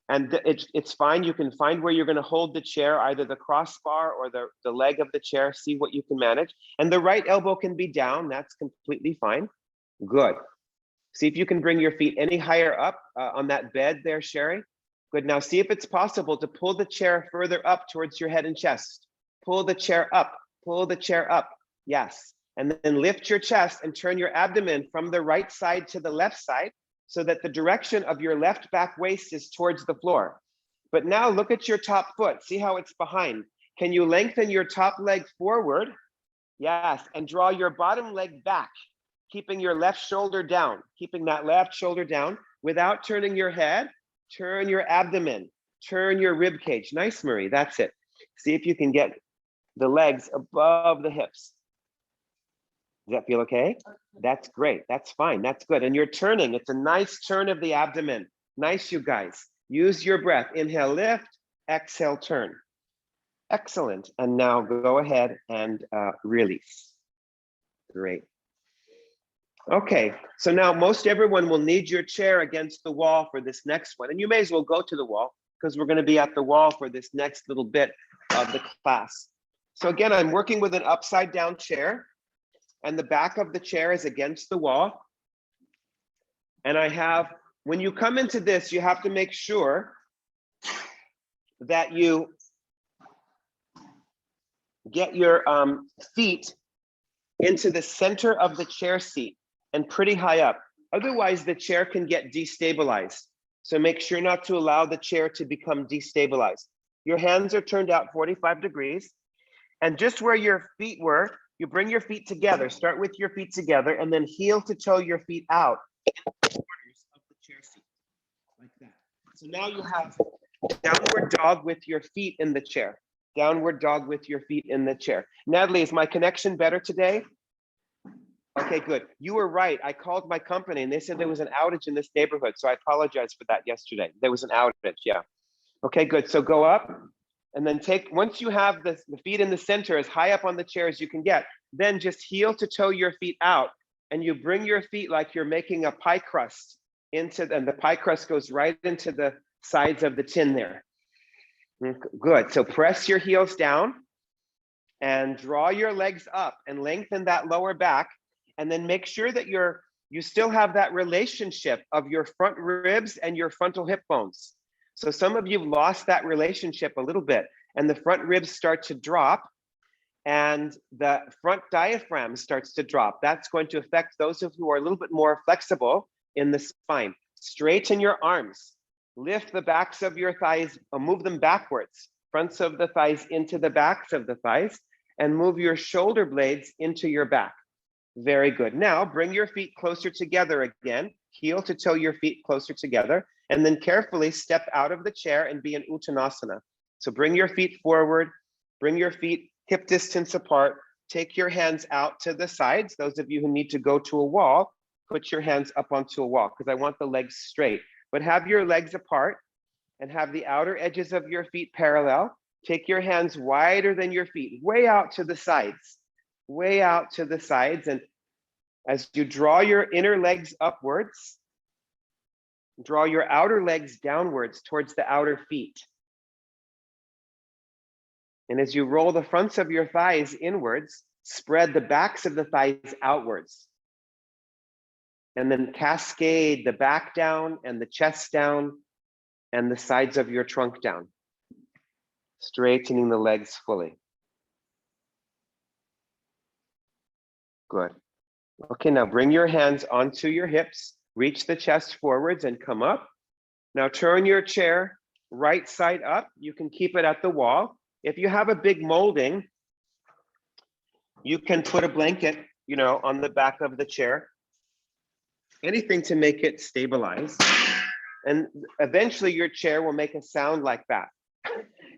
and it's fine, you can find where you're gonna hold the chair, either the crossbar or the leg of the chair, see what you can manage. And the right elbow can be down, that's completely fine. Good. See if you can bring your feet any higher up on that bed there, Sherry. Good, now see if it's possible to pull the chair further up towards your head and chest. Pull the chair up, pull the chair up, yes. And then lift your chest and turn your abdomen from the right side to the left side so that the direction of your left back waist is towards the floor. But now look at your top foot, see how it's behind. Can you lengthen your top leg forward? Yes, and draw your bottom leg back, keeping your left shoulder down, keeping that left shoulder down without turning your head. Turn your abdomen, turn your rib cage. Nice, Marie, that's it. See if you can get the legs above the hips. Does that feel okay? That's great, that's fine, that's good. And you're turning, it's a nice turn of the abdomen. Nice, you guys. Use your breath. Inhale, lift, exhale, turn. Excellent, and now go ahead and release. Great. Okay, so now most everyone will need your chair against the wall for this next one. And you may as well go to the wall because we're going to be at the wall for this next little bit of the class. So again, I'm working with an upside down chair and the back of the chair is against the wall. And I have, when you come into this, you have to make sure that you get your feet into the center of the chair seat and pretty high up. Otherwise, the chair can get destabilized. So make sure not to allow the chair to become destabilized. Your hands are turned out 45 degrees. And just where your feet were, you bring your feet together. Start with your feet together and then heel to toe your feet out in the corners of the chair seat, like that. So now you have downward dog with your feet in the chair. Downward dog with your feet in the chair. Natalie, is my connection better today? Okay, good. You were right. I called my company and they said there was an outage in this neighborhood. So I apologize for that yesterday. There was an outage, yeah. Okay, good. So go up and then once you have the feet in the center as high up on the chair as you can get, then just heel to toe your feet out and you bring your feet like you're making a pie crust and the pie crust goes right into the sides of the tin there. Good, so press your heels down and draw your legs up and lengthen that lower back. And then make sure that you still have that relationship of your front ribs and your frontal hip bones. So some of you have lost that relationship a little bit and the front ribs start to drop and the front diaphragm starts to drop. That's going to affect those of you who are a little bit more flexible in the spine. Straighten your arms, lift the backs of your thighs, move them backwards, fronts of the thighs into the backs of the thighs, and move your shoulder blades into your back. Very good. Now bring your feet closer together again, heel to toe your feet closer together, And then carefully step out of the chair and be in Uttanasana. So bring your feet forward, bring your feet hip distance apart, take your hands out to the sides. Those of you who need to go to a wall, put your hands up onto a wall because I want the legs straight. But have your legs apart and have the outer edges of your feet parallel. Take your hands wider than your feet, way out to the sides, way out to the sides. And as you draw your inner legs upwards, draw your outer legs downwards towards the outer feet. And as you roll the fronts of your thighs inwards, spread the backs of the thighs outwards. And then cascade the back down and the chest down and the sides of your trunk down, straightening the legs fully. Good. Okay, now bring your hands onto your hips, reach the chest forwards and come up. Now turn your chair right side up. You can keep it at the wall. If you have a big molding, you can put a blanket, on the back of the chair. Anything to make it stabilize. And eventually your chair will make a sound like that.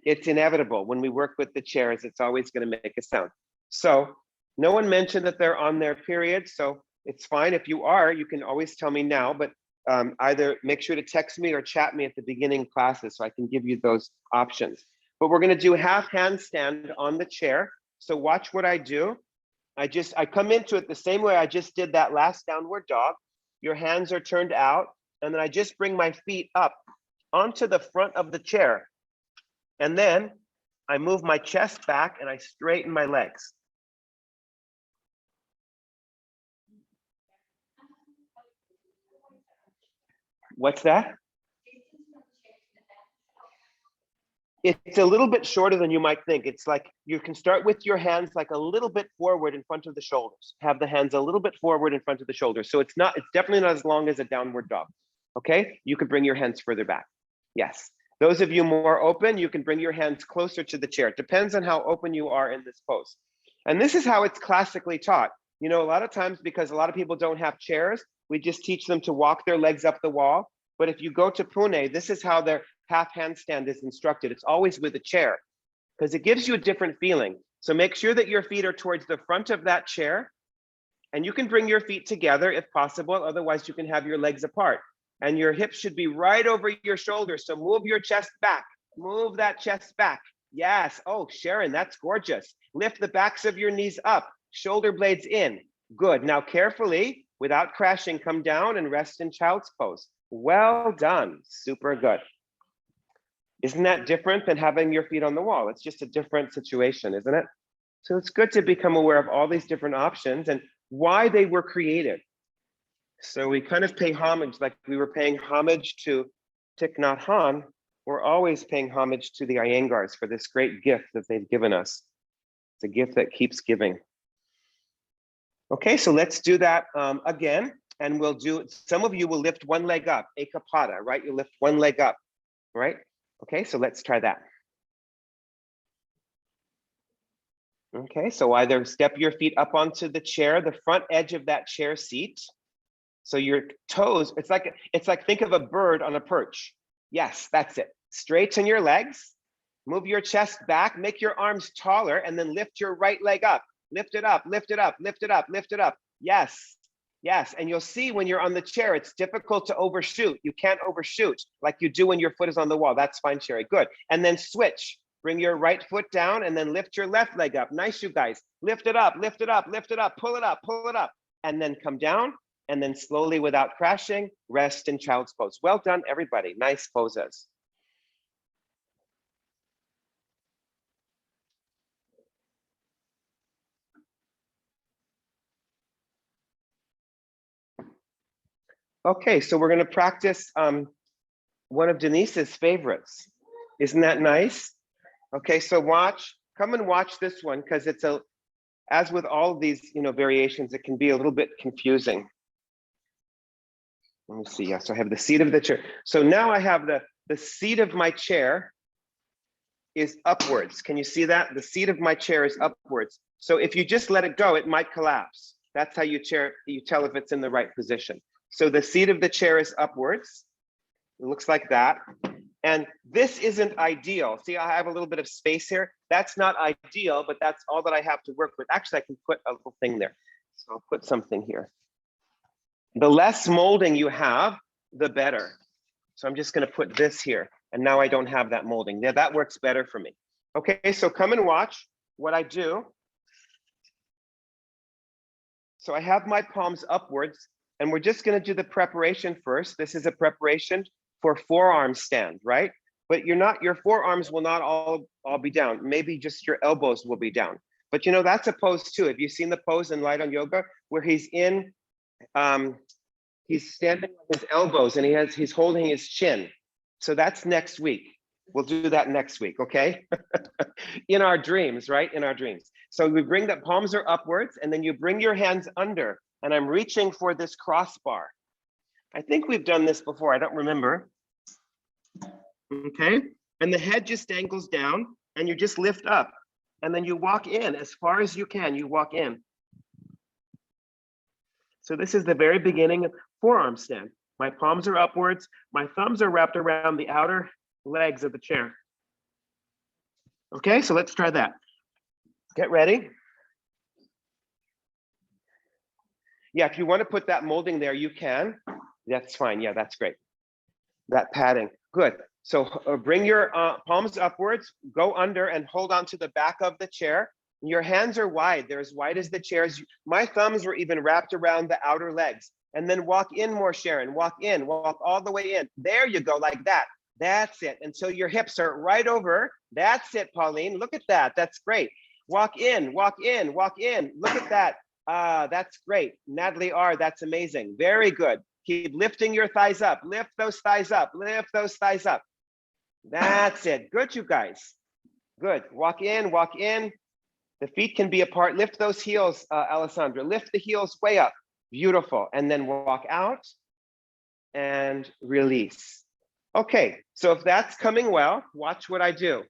It's inevitable. When we work with the chairs, it's always going to make a sound. So no one mentioned that they're on their period, so it's fine. If you are, you can always tell me now, but either make sure to text me or chat me at the beginning classes so I can give you those options. But we're going to do half handstand on the chair. So watch what I do. I come into it the same way I just did that last downward dog. Your hands are turned out, and then I just bring my feet up onto the front of the chair. And then I move my chest back and I straighten my legs. What's that? It's a little bit shorter than you might think. It's like you can start with your hands like a little bit forward in front of the shoulders. Have the hands a little bit forward in front of the shoulders. So it's definitely not as long as a downward dog. Okay, you could bring your hands further back. Yes. Those of you more open, you can bring your hands closer to the chair. It depends on how open you are in this pose. And this is how it's classically taught. A lot of times, because a lot of people don't have chairs, we just teach them to walk their legs up the wall. But if you go to Pune, this is how their half handstand is instructed. It's always with a chair because it gives you a different feeling. So make sure that your feet are towards the front of that chair, and you can bring your feet together if possible. Otherwise, you can have your legs apart. And your hips should be right over your shoulders. So move your chest back. Move that chest back. Yes. Oh, Sharon, that's gorgeous. Lift the backs of your knees up. Shoulder blades in. Good. Now carefully, without crashing, come down and rest in child's pose. Well done. Super good. Isn't that different than having your feet on the wall? It's just a different situation, isn't it? So it's good to become aware of all these different options and why they were created. So we kind of pay homage, like we were paying homage to Thich Nhat Hanh. We're always paying homage to the Iyengars for this great gift that they've given us. It's a gift that keeps giving. Okay, so let's do that again. And we'll do, some of you will lift one leg up, a Capata, right? You lift one leg up, right? Okay, so let's try that. Okay, so either step your feet up onto the chair, the front edge of that chair seat. So your toes, it's like think of a bird on a perch. Yes, that's it. Straighten your legs, move your chest back, make your arms taller, and then lift your right leg up. Lift it up, lift it up, lift it up, lift it up. Yes, yes. And you'll see when you're on the chair, it's difficult to overshoot. You can't overshoot like you do when your foot is on the wall. That's fine, Sherry. Good. And then switch. Bring your right foot down and then lift your left leg up. Nice, you guys. Lift it up, lift it up, lift it up, pull it up, pull it up. And then come down. And then slowly, without crashing, rest in child's pose. Well done, everybody. Nice poses. Okay, so we're going to practice one of Denise's favorites. Isn't that nice? Okay, so come and watch this one because it's as with all of these, variations, it can be a little bit confusing. Let me see. Yeah, so I have the seat of the chair. So now I have the seat of my chair is upwards. Can you see that? The seat of my chair is upwards. So if you just let it go, it might collapse. That's how you tell if it's in the right position. So the seat of the chair is upwards. It looks like that. And this isn't ideal. See, I have a little bit of space here. That's not ideal, but that's all that I have to work with. Actually, I can put a little thing there. So I'll put something here. The less molding you have, the better. So I'm just going to put this here. And now I don't have that molding. Yeah, that works better for me. Okay, so come and watch what I do. So I have my palms upwards, and we're just going to do the preparation first. This is a preparation for forearm stand, right? But your forearms will not all be down. Maybe just your elbows will be down. But you know, that's a pose too. Have you seen the pose in Light on Yoga where he's standing on his elbows and he's holding his chin? So that's next week. We'll do that next week, okay? In our dreams, right? In our dreams. So we bring the palms are upwards, and then you bring your hands under, and I'm reaching for this crossbar. I think we've done this before, I don't remember. Okay, and the head just angles down, and you just lift up, and then you walk in as far as you can, you walk in. So this is the very beginning of forearm stand. My palms are upwards, my thumbs are wrapped around the outer legs of the chair. Okay, so let's try that. Get ready. Yeah, if you want to put that molding there, you can. That's fine. Yeah, that's great. That padding. Good. So bring your palms upwards, go under and hold on to the back of the chair. Your hands are wide. They're as wide as the chairs. My thumbs were even wrapped around the outer legs. And then walk in more, Sharon. Walk in, walk all the way in. There you go, like that. That's it. Until your hips are right over. That's it, Pauline. Look at that. That's great. Walk in, walk in, walk in. Look at that. That's great. Natalie R, that's amazing. Very good. Keep lifting your thighs up. Lift those thighs up. Lift those thighs up. That's it. Good, you guys. Good. Walk in, walk in. The feet can be apart. Lift those heels, Alessandra. Lift the heels way up. Beautiful. And then walk out and release. Okay, so if that's coming well, watch what I do.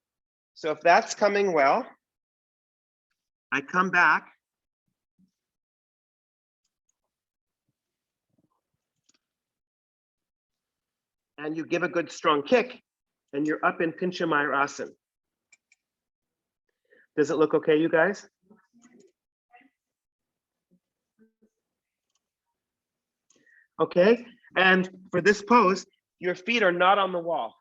So if that's coming well, I come back. And you give a good strong kick, and you're up in Pincha Mayurasana. Does it look okay, you guys? Okay, and for this pose, your feet are not on the wall.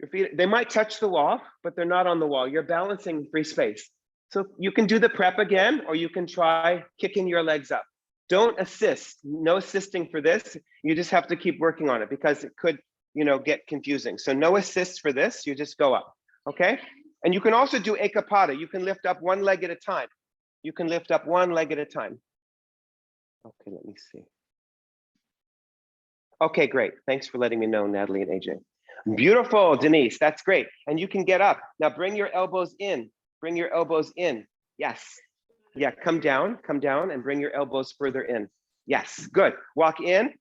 Your feet, they might touch the wall, but they're not on the wall. You're balancing free space. So you can do the prep again, or you can try kicking your legs up. Don't assist, no assisting for this. You just have to keep working on it because it could, you know, get confusing. So no assists for this, you just go up, okay? And you can also do a Capata. You can lift up one leg at a time. You can lift up one leg at a time. Okay, let me see. Okay, great. Thanks for letting me know, Natalie and AJ. Beautiful, Denise, that's great. And you can get up. Now bring your elbows in. Bring your elbows in. Yes. Yeah, come down and bring your elbows further in. Yes, good. Walk in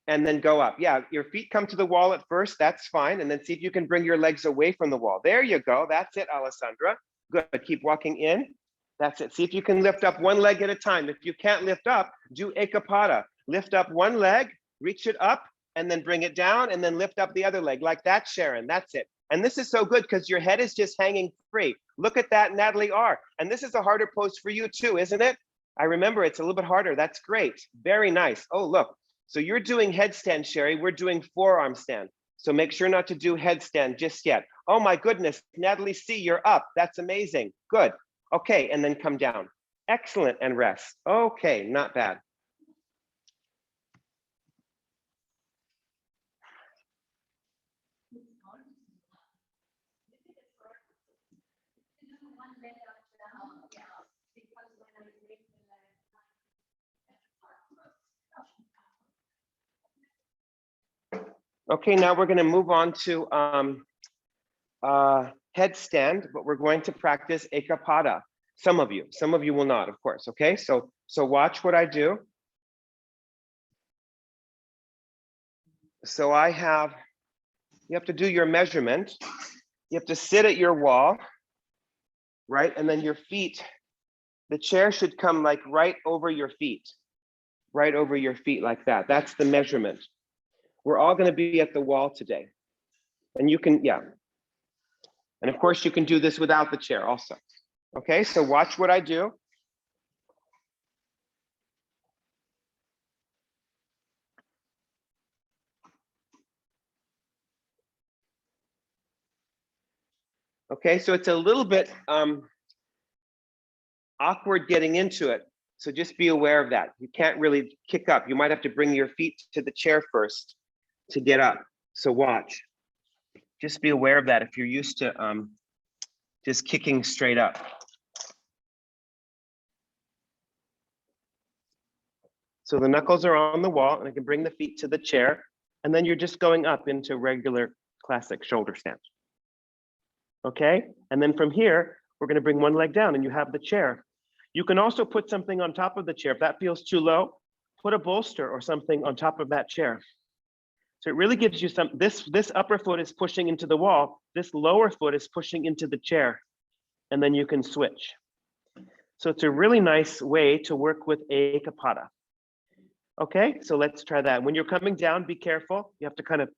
and then go up. Yeah, your feet come to the wall at first, that's fine. And then see if you can bring your legs away from the wall. There you go, that's it, Alessandra. Good, keep walking in. That's it. See if you can lift up one leg at a time. If you can't lift up, do a Capata. Lift up one leg, reach it up, and then bring it down, and then lift up the other leg like that, Sharon. That's it. And this is so good because your head is just hanging free. Look at that, Natalie R. And this is a harder pose for you too, isn't it? I remember it's a little bit harder. That's great. Very nice. Oh, look. So you're doing headstand, Sherry. We're doing forearm stand. So make sure not to do headstand just yet. Oh my goodness, Natalie C, you're up. That's amazing. Good. Okay, and then come down. Excellent, and rest. Okay, not bad. Okay, now we're going to move on to headstand, but we're going to practice a Capata. Some of you will not, of course. Okay, so watch what I do. So you have to do your measurement. You have to sit at your wall, right? And then your feet, the chair should come like right over your feet like that. That's the measurement. We're all going to be at the wall today. And you can, yeah. And of course, you can do this without the chair also. Okay, so watch what I do. Okay, so it's a little bit awkward getting into it. So just be aware of that. You can't really kick up. You might have to bring your feet to the chair first to get up. So watch. Just be aware of that if you're used to just kicking straight up. So the knuckles are on the wall, and I can bring the feet to the chair, and then you're just going up into regular classic shoulder stand. Okay, and then from here, we're going to bring one leg down, and you have the chair. You can also put something on top of the chair. If that feels too low, put a bolster or something on top of that chair. So it really gives you some, this upper foot is pushing into the wall, this lower foot is pushing into the chair, and then you can switch. So it's a really nice way to work with a Capata. Okay, so let's try that. When you're coming down, be careful. You have to kind of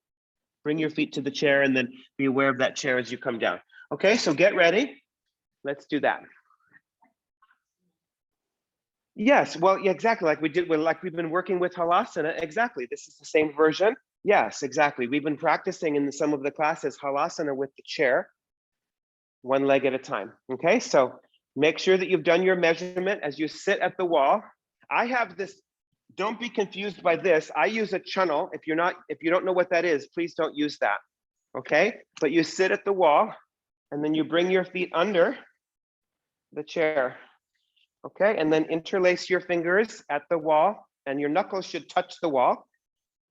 bring your feet to the chair and then be aware of that chair as you come down. Okay, so get ready. Let's do that. Yes, well, yeah, exactly. Like we did, like we've been working with Halasana. Exactly. This is the same version. Yes, exactly. We've been practicing in some of the classes Halasana with the chair, one leg at a time. Okay, so make sure that you've done your measurement as you sit at the wall. I have this, don't be confused by this. I use a channel. If you don't know what that is, please don't use that. Okay, but you sit at the wall and then you bring your feet under the chair. Okay, and then interlace your fingers at the wall and your knuckles should touch the wall.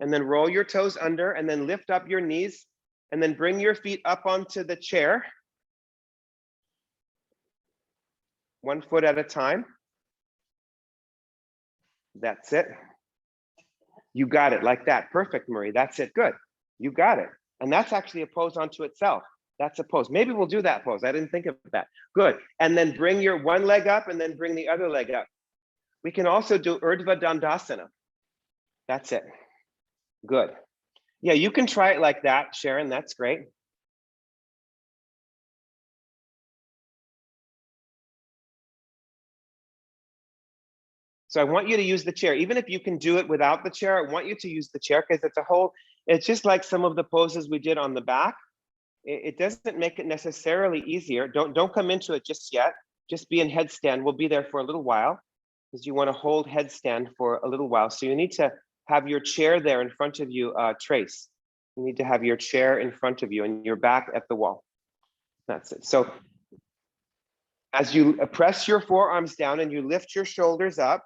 And then roll your toes under and then lift up your knees and then bring your feet up onto the chair. One foot at a time. That's it. You got it, like that. Perfect, Marie. That's it. Good. You got it. And that's actually a pose unto itself. That's a pose. Maybe we'll do that pose. I didn't think of that. Good. And then bring your one leg up and then bring the other leg up. We can also do Urdhva Dandasana. That's it. Good. Yeah, you can try it like that, Sharon. That's great. So I want you to use the chair. Even if you can do it without the chair, I want you to use the chair because it's just like some of the poses we did on the back. It doesn't make it necessarily easier. Don't come into it just yet. Just be in headstand. We'll be there for a little while because you want to hold headstand for a little while. So you need to have your chair there in front of you, Trace. You need to have your chair in front of you and your back at the wall. That's it. So as you press your forearms down and you lift your shoulders up,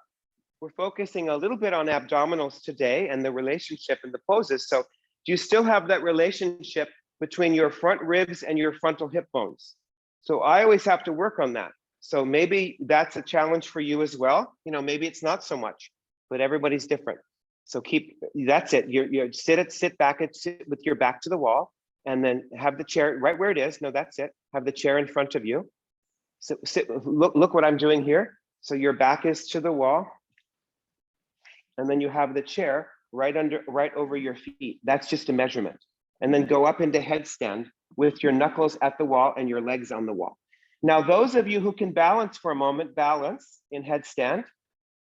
we're focusing a little bit on abdominals today and the relationship in the poses. So do you still have that relationship between your front ribs and your frontal hip bones? So I always have to work on that. So maybe that's a challenge for you as well. You know, maybe it's not so much, but everybody's different. So that's it. You sit back with your back to the wall and then have the chair right where it is. No, that's it. Have the chair in front of you. So look what I'm doing here. So your back is to the wall. And then you have the chair right over your feet. That's just a measurement. And then go up into headstand with your knuckles at the wall and your legs on the wall. Now, those of you who can balance for a moment, balance in headstand,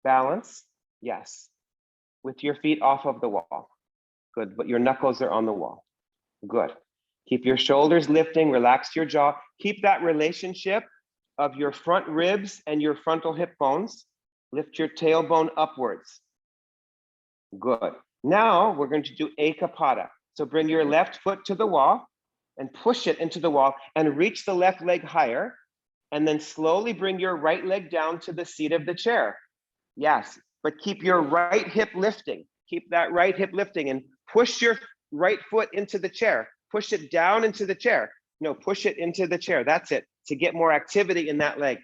balance, yes, with your feet off of the wall. Good, but your knuckles are on the wall. Good. Keep your shoulders lifting, relax your jaw. Keep that relationship of your front ribs and your frontal hip bones. Lift your tailbone upwards. Good. Now we're going to do a Capata. So bring your left foot to the wall and push it into the wall and reach the left leg higher. And then slowly bring your right leg down to the seat of the chair. Yes, but keep your right hip lifting. Keep that right hip lifting and push your right foot into the chair. Push it down into the chair. No, push it into the chair. That's it. To get more activity in that leg.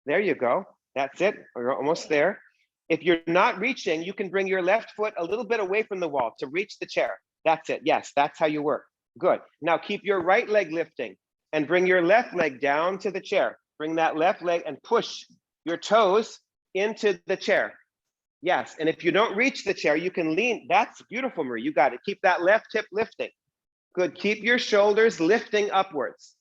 There you go. That's it. We're almost there. If you're not reaching, you can bring your left foot a little bit away from the wall to reach the chair. That's it. Yes, that's how you work. Good. Now keep your right leg lifting and bring your left leg down to the chair. Bring that left leg and push your toes into the chair. Yes, and if you don't reach the chair, you can lean. That's beautiful, Marie. You got it. Keep that left hip lifting. Good. Keep your shoulders lifting upwards.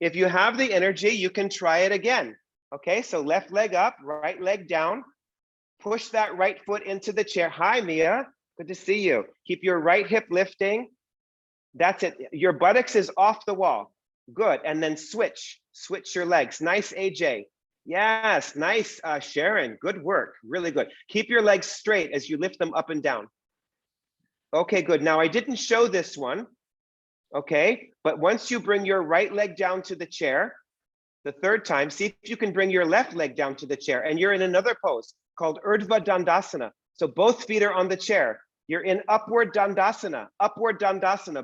If you have the energy, you can try it again. Okay, so left leg up, right leg down. Push that right foot into the chair. Hi, Mia. Good to see you. Keep your right hip lifting. That's it. Your buttocks is off the wall. Good. And then switch your legs. Nice, AJ. Yes, nice, Sharon. Good work. Really good. Keep your legs straight as you lift them up and down. Okay, good. Now I didn't show this one. Okay, but once you bring your right leg down to the chair, the third time, see if you can bring your left leg down to the chair, and you're in another pose called Urdhva Dandasana. So both feet are on the chair. You're in upward Dandasana,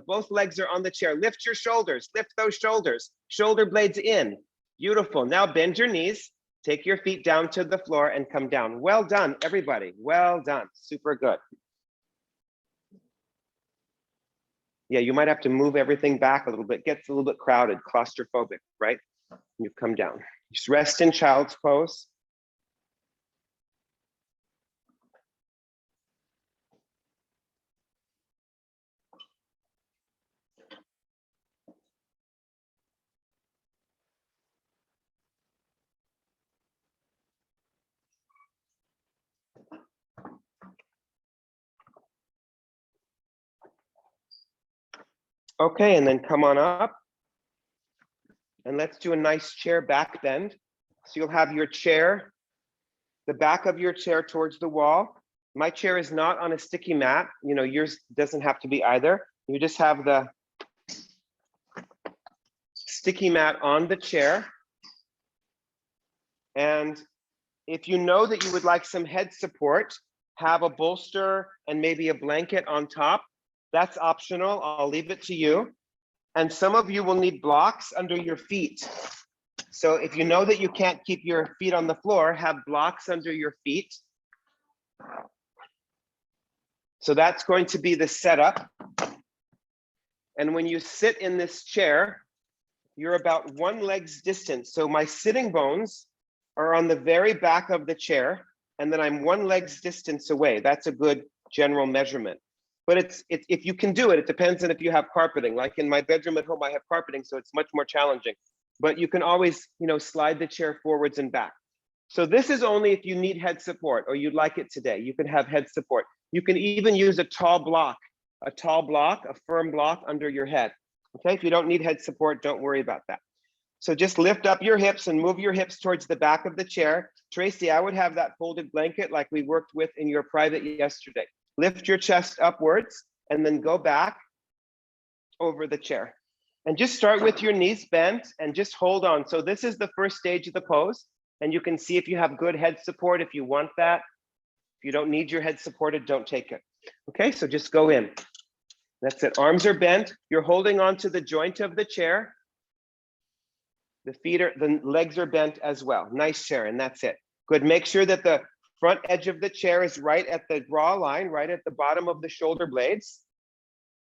Both legs are on the chair. Lift your shoulders, lift those shoulders, shoulder blades in. Beautiful. Now bend your knees, take your feet down to the floor and come down. Well done, everybody. Well done. Super good. Yeah, you might have to move everything back a little bit. Gets a little bit crowded, claustrophobic, right? You come down. Just rest in child's pose. Okay, and then come on up. And let's do a nice chair back bend. So you'll have your chair, the back of your chair towards the wall. My chair is not on a sticky mat. You know, yours doesn't have to be either. You just have the sticky mat on the chair. And if you know that you would like some head support, have a bolster and maybe a blanket on top. That's optional. I'll leave it to you. And some of you will need blocks under your feet. So if you know that you can't keep your feet on the floor, have blocks under your feet. So that's going to be the setup. And when you sit in this chair, you're about one leg's distance. So my sitting bones are on the very back of the chair, and then I'm one leg's distance away. That's a good general measurement. But it's if you can do it, it depends on if you have carpeting. Like in my bedroom at home, I have carpeting, so it's much more challenging. But you can always, you know, slide the chair forwards and back. So this is only if you need head support or you'd like it today. You can have head support. You can even use a tall block, a firm block under your head. Okay, if you don't need head support, don't worry about that. So just lift up your hips and move your hips towards the back of the chair. Tracy, I would have that folded blanket like we worked with in your private yesterday. Lift your chest upwards and then go back over the chair. And just start with your knees bent and just hold on. So this is the first stage of the pose. And you can see if you have good head support, if you want that. If you don't need your head supported, don't take it. Okay, so just go in. That's it. Arms are bent. You're holding on to the joint of the chair. The legs are bent as well. Nice, Sharon. That's it. Good. Make sure that the front edge of the chair is right at the draw line, right at the bottom of the shoulder blades.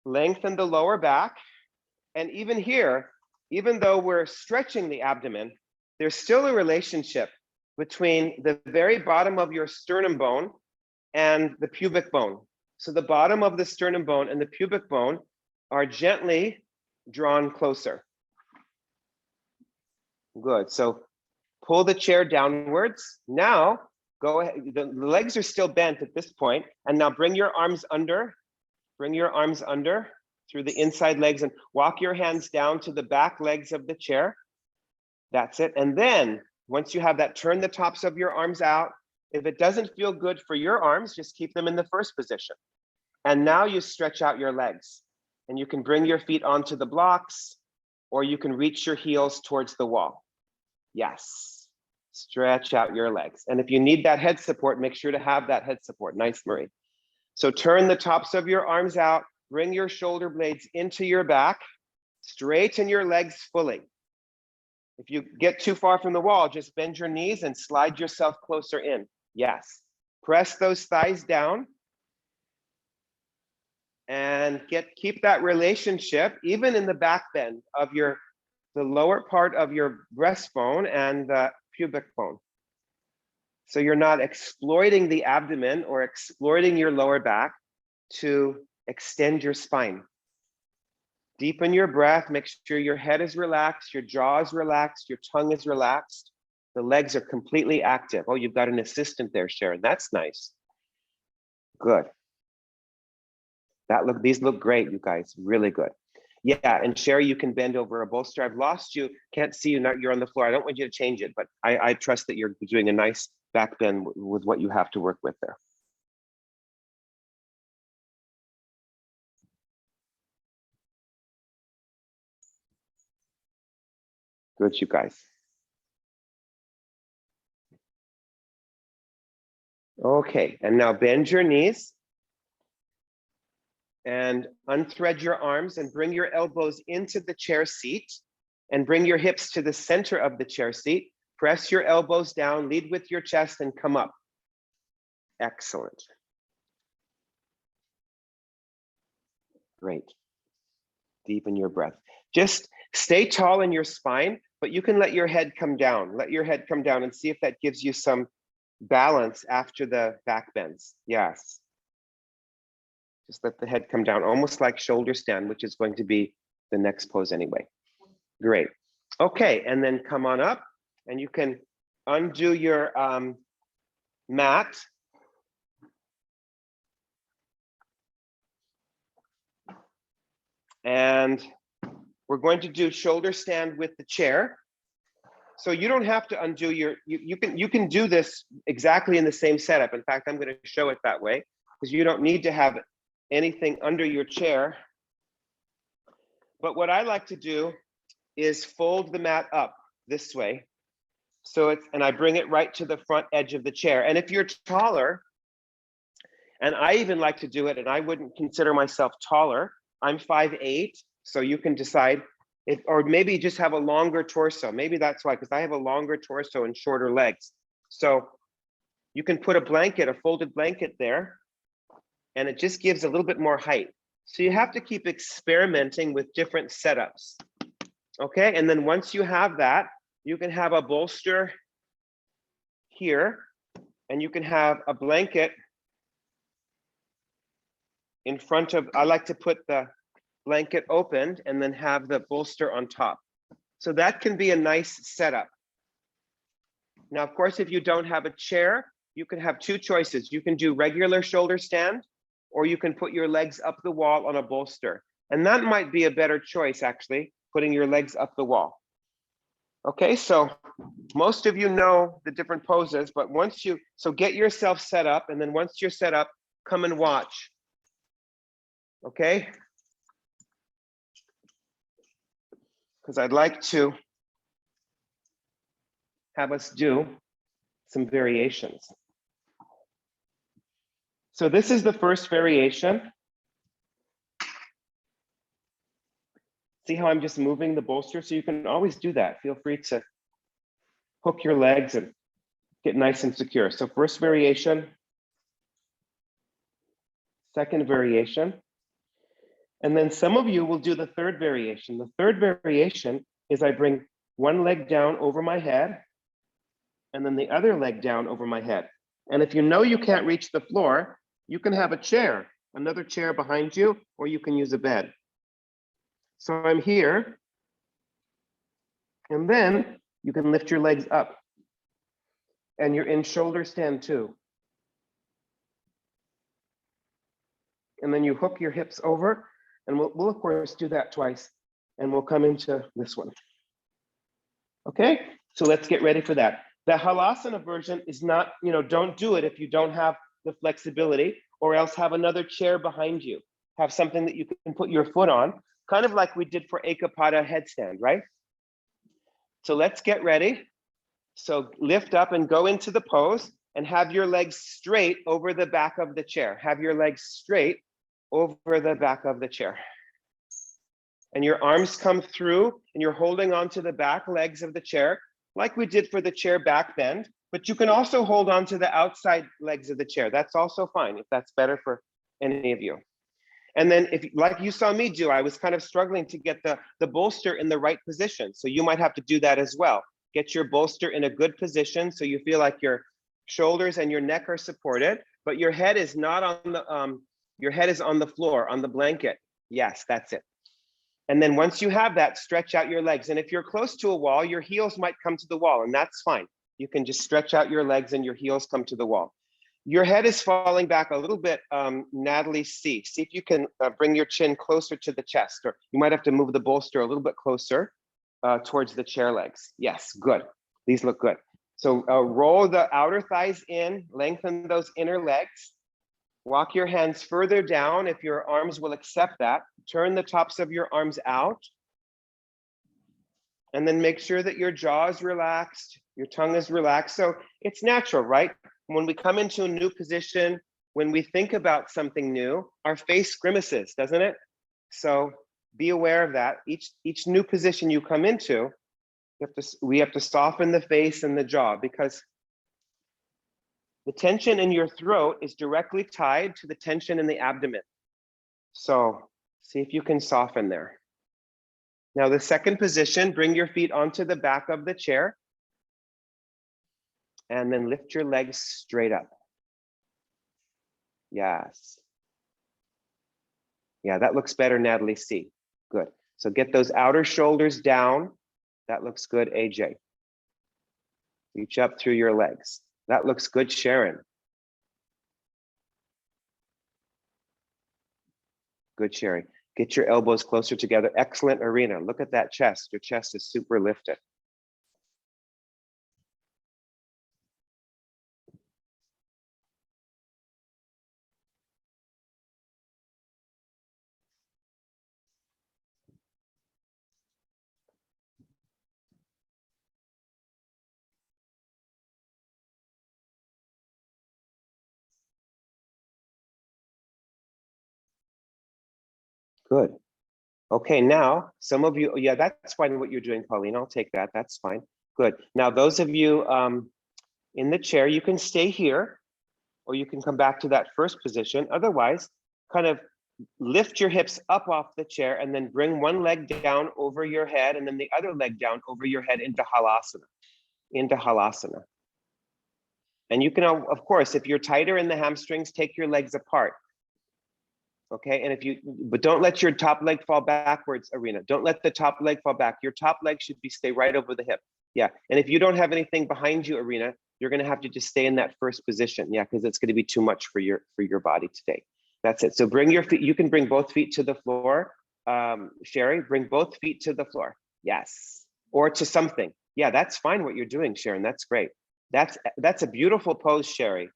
Lengthen the lower back. And even here, even though we're stretching the abdomen, there's still a relationship between the very bottom of your sternum bone and the pubic bone. So the bottom of the sternum bone and the pubic bone are gently drawn closer. Good. So pull the chair downwards. Now, go ahead. The legs are still bent at this point. And now bring your arms under. Bring your arms under through the inside legs and walk your hands down to the back legs of the chair. That's it. And then once you have that, turn the tops of your arms out. If it doesn't feel good for your arms, just keep them in the first position. And now you stretch out your legs and you can bring your feet onto the blocks or you can reach your heels towards the wall. Yes, stretch out your legs. And if you need that head support, make sure to have that head support. Nice, Marie. So turn the tops of your arms out, bring your shoulder blades into your back, straighten your legs fully. If you get too far from the wall, just bend your knees and slide yourself closer in. Yes, press those thighs down and keep that relationship even in the back bend of the lower part of your breastbone and the pubic bone. So you're not exploiting the abdomen or exploiting your lower back to extend your spine. Deepen your breath, make sure your head is relaxed, your jaw is relaxed, your tongue is relaxed. The legs are completely active. Oh, you've got an assistant there, Sharon. That's nice. Good. These look great, you guys, really good. Yeah, and Sherry, you can bend over a bolster. I've lost you, can't see you, now you're on the floor. I don't want you to change it, but I trust that you're doing a nice back bend with what you have to work with there. Good, you guys. Okay, and now bend your knees and unthread your arms and bring your elbows into the chair seat and bring your hips to the center of the chair seat. Press your elbows down, lead with your chest and come up. Excellent. Great. Deepen your breath. Just stay tall in your spine, but you can let your head come down. Let your head come down and see if that gives you some balance after the back bends. Yes. Just let the head come down, almost like shoulder stand, which is going to be the next pose anyway. Great. Okay, and then come on up and you can undo your mat. And we're going to do shoulder stand with the chair. So you don't have to undo your, you can do this exactly in the same setup. In fact, I'm going to show it that way because you don't need to have anything under your chair. But what I like to do is fold the mat up this way. So it's, and I bring it right to the front edge of the chair. And if you're taller, and I even like to do it, and I wouldn't consider myself taller, I'm 5'8", so you can decide if, or maybe just have a longer torso. Maybe that's why, because I have a longer torso and shorter legs. So you can put a blanket, a folded blanket there, and it just gives a little bit more height. So you have to keep experimenting with different setups. Okay, and then once you have that, you can have a bolster here, and you can have a blanket in front of, I like to put the blanket opened and then have the bolster on top. So that can be a nice setup. Now, of course, if you don't have a chair, you can have two choices. You can do regular shoulder stand, or you can put your legs up the wall on a bolster. And that might be a better choice, actually, putting your legs up the wall. Okay, so most of you know the different poses, but once you, so get yourself set up, and then once you're set up, come and watch. Okay? Because I'd like to have us do some variations. So this is the first variation. See how I'm just moving the bolster? So you can always do that. Feel free to hook your legs and get nice and secure. So first variation, second variation. And then some of you will do the third variation. The third variation is I bring one leg down over my head and then the other leg down over my head. And if you know you can't reach the floor, you can have a chair, another chair behind you, or you can use a bed. So I'm here, and then you can lift your legs up, and you're in shoulder stand too. And then you hook your hips over, and we'll of course do that twice, and we'll come into this one. Okay, so let's get ready for that. The Halasana version is not, don't do it if you don't have the flexibility, or else have another chair behind you. Have something that you can put your foot on, kind of like we did for Capata headstand, right? So let's get ready. So lift up and go into the pose and have your legs straight over the back of the chair. Have your legs straight over the back of the chair. And your arms come through and you're holding on to the back legs of the chair like we did for the chair back bend, but you can also hold on to the outside legs of the chair. That's also fine if that's better for any of you. And then if, like you saw me do, I was kind of struggling to get the bolster in the right position. So you might have to do that as well. Get your bolster in a good position so you feel like you're shoulders and your neck are supported, but your head is not on the, your head is on the floor, on the blanket. Yes, that's it. And then once you have that, stretch out your legs. And if you're close to a wall, your heels might come to the wall, and that's fine. You can just stretch out your legs and your heels come to the wall. Your head is falling back a little bit, Natalie C. See if you can bring your chin closer to the chest, or you might have to move the bolster a little bit closer towards the chair legs. Yes, good. These look good. So roll the outer thighs in, lengthen those inner legs. Walk your hands further down if your arms will accept that. Turn the tops of your arms out. And then make sure that your jaw is relaxed, your tongue is relaxed. So it's natural, right? When we come into a new position, when we think about something new, our face grimaces, doesn't it? So be aware of that. Each new position you come into, we have to soften the face and the jaw, because the tension in your throat is directly tied to the tension in the abdomen. So see if you can soften there. Now the second position, bring your feet onto the back of the chair and then lift your legs straight up. Yes. Yeah, that looks better, Natalie C. Good. So get those outer shoulders down. That looks good, AJ. Reach up through your legs. That looks good, Sharon. Good, Sherry. Get your elbows closer together. Excellent, Arena. Look at that chest. Your chest is super lifted. Good. Okay, now some of you, yeah, that's fine what you're doing, Pauline. I'll take that. That's fine. Good. Now, those of you in the chair, you can stay here, or you can come back to that first position. Otherwise, kind of lift your hips up off the chair and then bring one leg down over your head and then the other leg down over your head into Halasana. And you can, of course, if you're tighter in the hamstrings, take your legs apart. Okay, and but don't let your top leg fall backwards, Arena. Don't let the top leg fall back. Your top leg should stay right over the hip. Yeah, and if you don't have anything behind you, Arena, you're gonna have to just stay in that first position. Yeah, because it's gonna be too much for your body today. That's it. So bring your feet, you can bring both feet to the floor. Sherry, bring both feet to the floor. Yes, or to something. Yeah, that's fine what you're doing, Sharon. That's great. That's a beautiful pose, Sherry.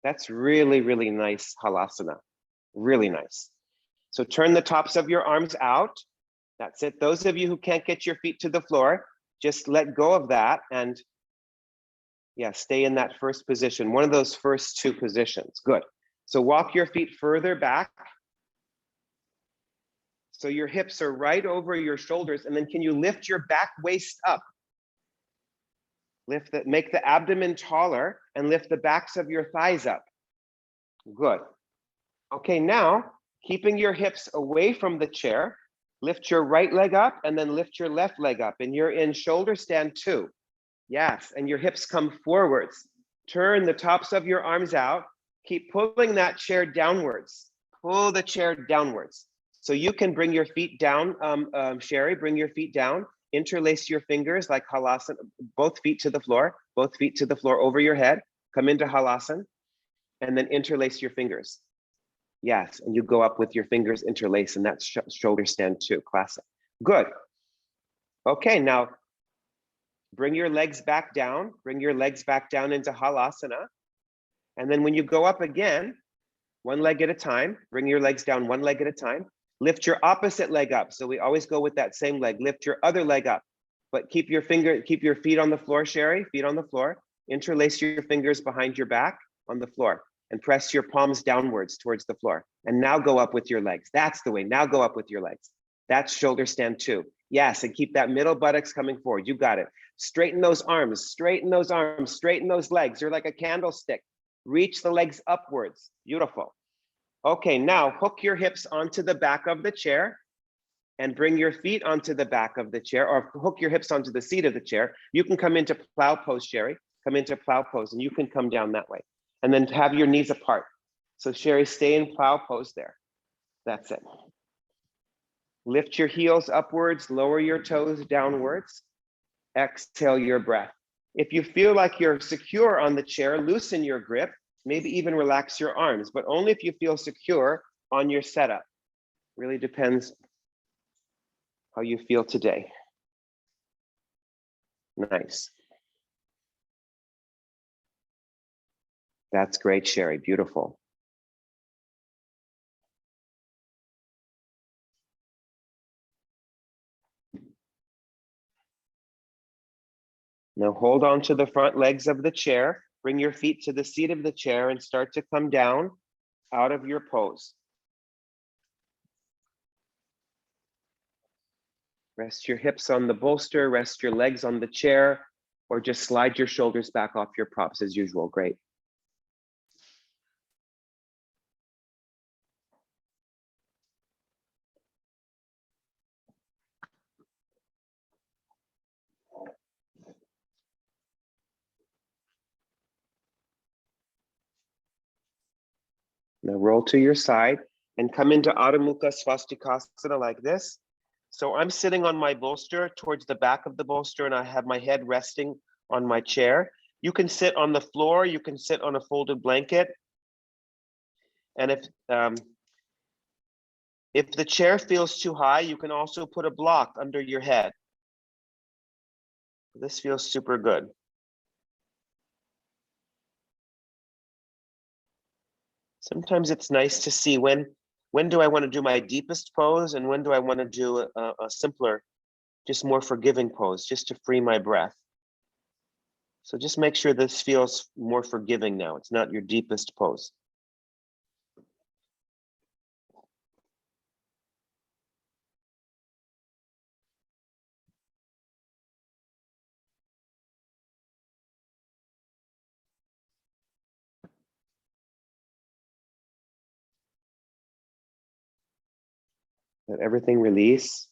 That's really, really nice Halasana. Really nice. So turn the tops of your arms out. That's it. Those of you who can't get your feet to the floor, just let go of that and yeah, stay in that first position. One of those first two positions. Good. So walk your feet further back. So your hips are right over your shoulders, and then can you lift your back waist up? Make the abdomen taller and lift the backs of your thighs up. Good. Okay, now, keeping your hips away from the chair, lift your right leg up and then lift your left leg up, and you're in shoulder stand 2. Yes, and your hips come forwards. Turn the tops of your arms out. Keep pulling that chair downwards. Pull the chair downwards. So you can bring your feet down, Sherry, bring your feet down, interlace your fingers like Halasana, both feet to the floor over your head, come into Halasana, and then interlace your fingers. Yes, and you go up with your fingers interlaced, and that's shoulder stand 2, classic. Good. Okay, now bring your legs back down. Bring your legs back down into Halasana. And then when you go up again, one leg at a time, bring your legs down one leg at a time. Lift your opposite leg up. So we always go with that same leg. Lift your other leg up, but keep your feet on the floor, Sherry, feet on the floor. Interlace your fingers behind your back on the floor. And press your palms downwards towards the floor. And now go up with your legs. That's the way. Now go up with your legs. That's shoulder stand 2. Yes, and keep that middle buttocks coming forward. You got it. Straighten those arms, straighten those arms, straighten those legs. You're like a candlestick. Reach the legs upwards. Beautiful. Okay, now hook your hips onto the back of the chair and bring your feet onto the back of the chair, or hook your hips onto the seat of the chair. You can come into plow pose, Sherry. come into plow pose, and you can come down that way. And then have your knees apart. So Sherry, stay in plow pose there. That's it. Lift your heels upwards, lower your toes downwards. Exhale your breath. If you feel like you're secure on the chair, loosen your grip, maybe even relax your arms, but only if you feel secure on your setup. Really depends how you feel today. Nice. That's great, Sherry. Beautiful. Now hold on to the front legs of the chair. Bring your feet to the seat of the chair and start to come down out of your pose. Rest your hips on the bolster, rest your legs on the chair, or just slide your shoulders back off your props as usual. Great. Now roll to your side and come into Adho Mukha Swastikasana like this. So I'm sitting on my bolster towards the back of the bolster, and I have my head resting on my chair. You can sit on the floor, you can sit on a folded blanket. And if the chair feels too high, you can also put a block under your head. This feels super good. Sometimes it's nice to see when do I want to do my deepest pose and when do I want to do a simpler, just more forgiving pose, just to free my breath. So just make sure this feels more forgiving now. It's not your deepest pose. Let everything release.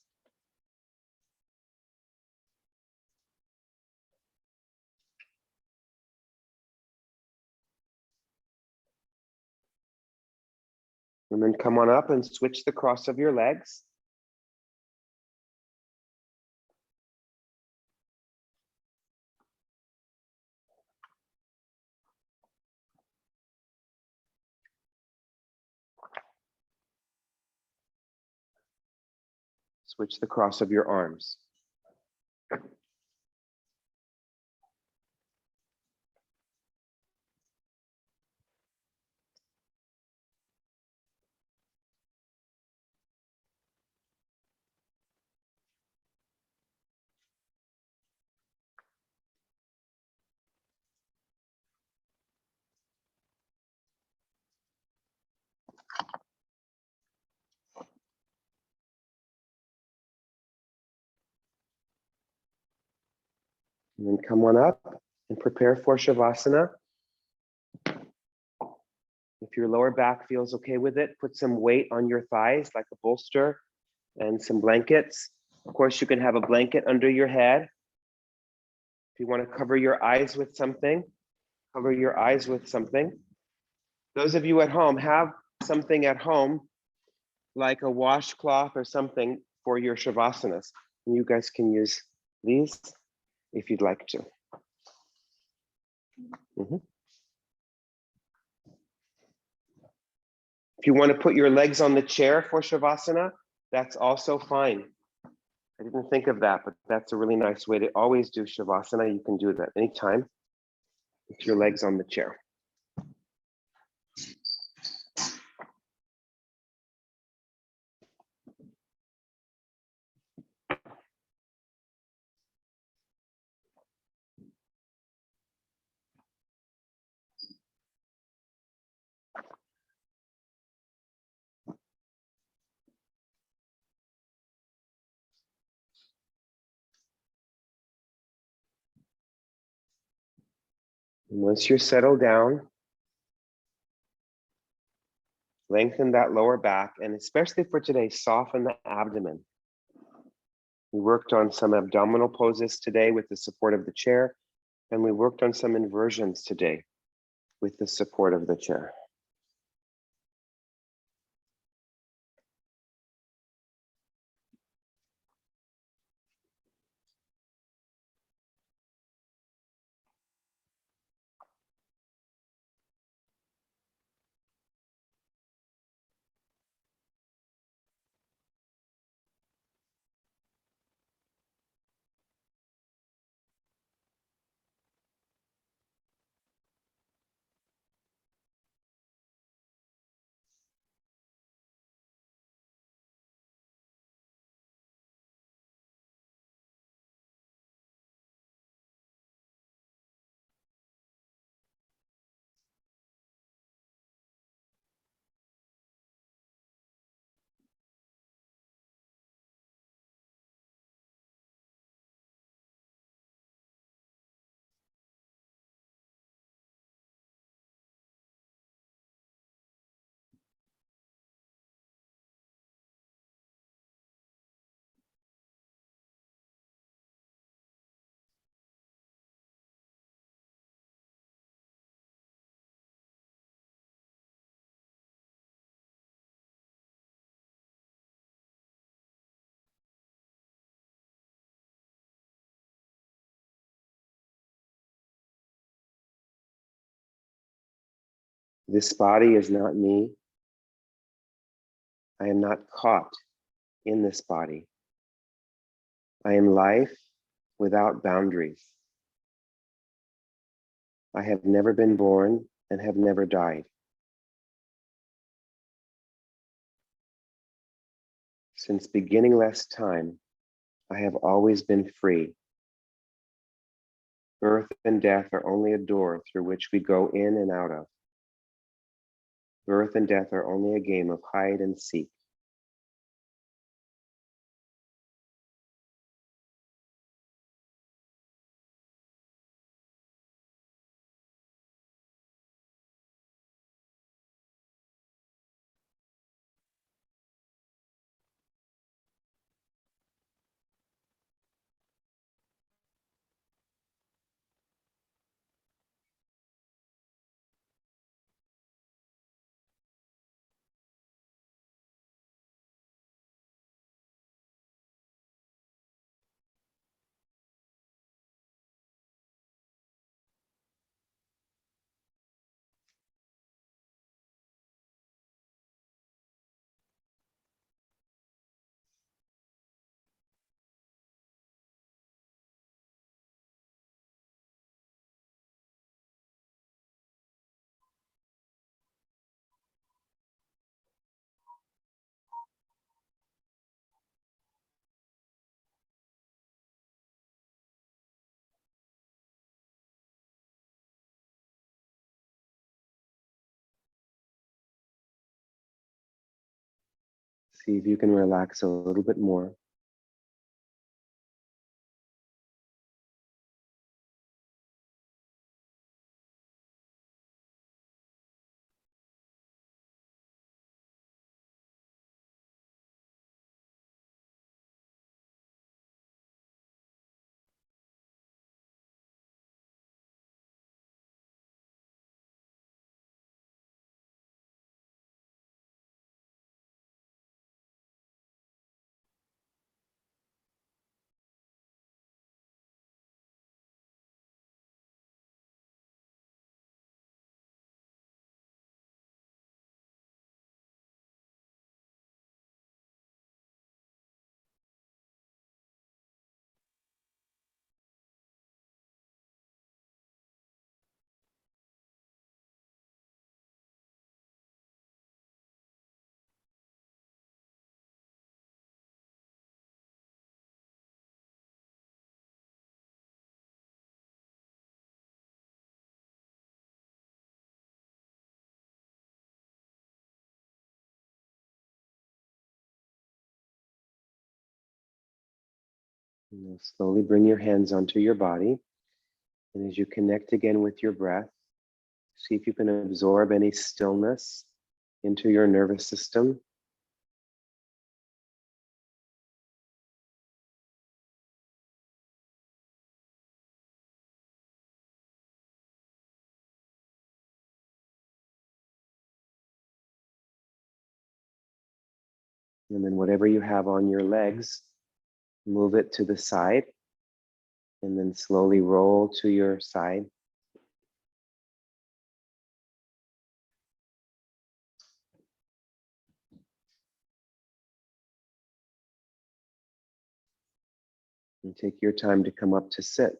And then come on up and switch the cross of your legs. Switch the cross of your arms. And then come on up and prepare for Shavasana. If your lower back feels okay with it, put some weight on your thighs like a bolster and some blankets. Of course, you can have a blanket under your head. If you want to cover your eyes with something, cover your eyes with something. Those of you at home, have something at home like a washcloth or something for your Shavasanas. And you guys can use these if you'd like to. If you want to put your legs on the chair for Shavasana, that's also fine. I didn't think of that, but that's a really nice way to always do Shavasana. You can do that anytime with your legs on the chair. And once you're settled down, lengthen that lower back, and especially for today, soften the abdomen. We worked on some abdominal poses today with the support of the chair. And we worked on some inversions today with the support of the chair. This body is not me. I am not caught in this body. I am life without boundaries. I have never been born and have never died. Since beginningless time, I have always been free. Birth and death are only a door through which we go in and out of. Birth and death are only a game of hide and seek. See if you can relax a little bit more. And now slowly bring your hands onto your body. And as you connect again with your breath, see if you can absorb any stillness into your nervous system. And then whatever you have on your legs, move it to the side and then slowly roll to your side. And take your time to come up to sit.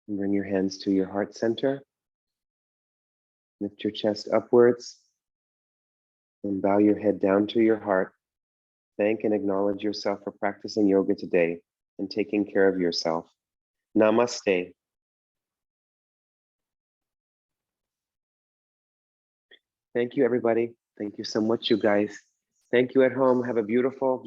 And bring your hands to your heart center. Lift your chest upwards and bow your head down to your heart. Thank and acknowledge yourself for practicing yoga today and taking care of yourself. Namaste. Thank you, everybody. Thank you so much, you guys. Thank you at home. Have a beautiful, beautiful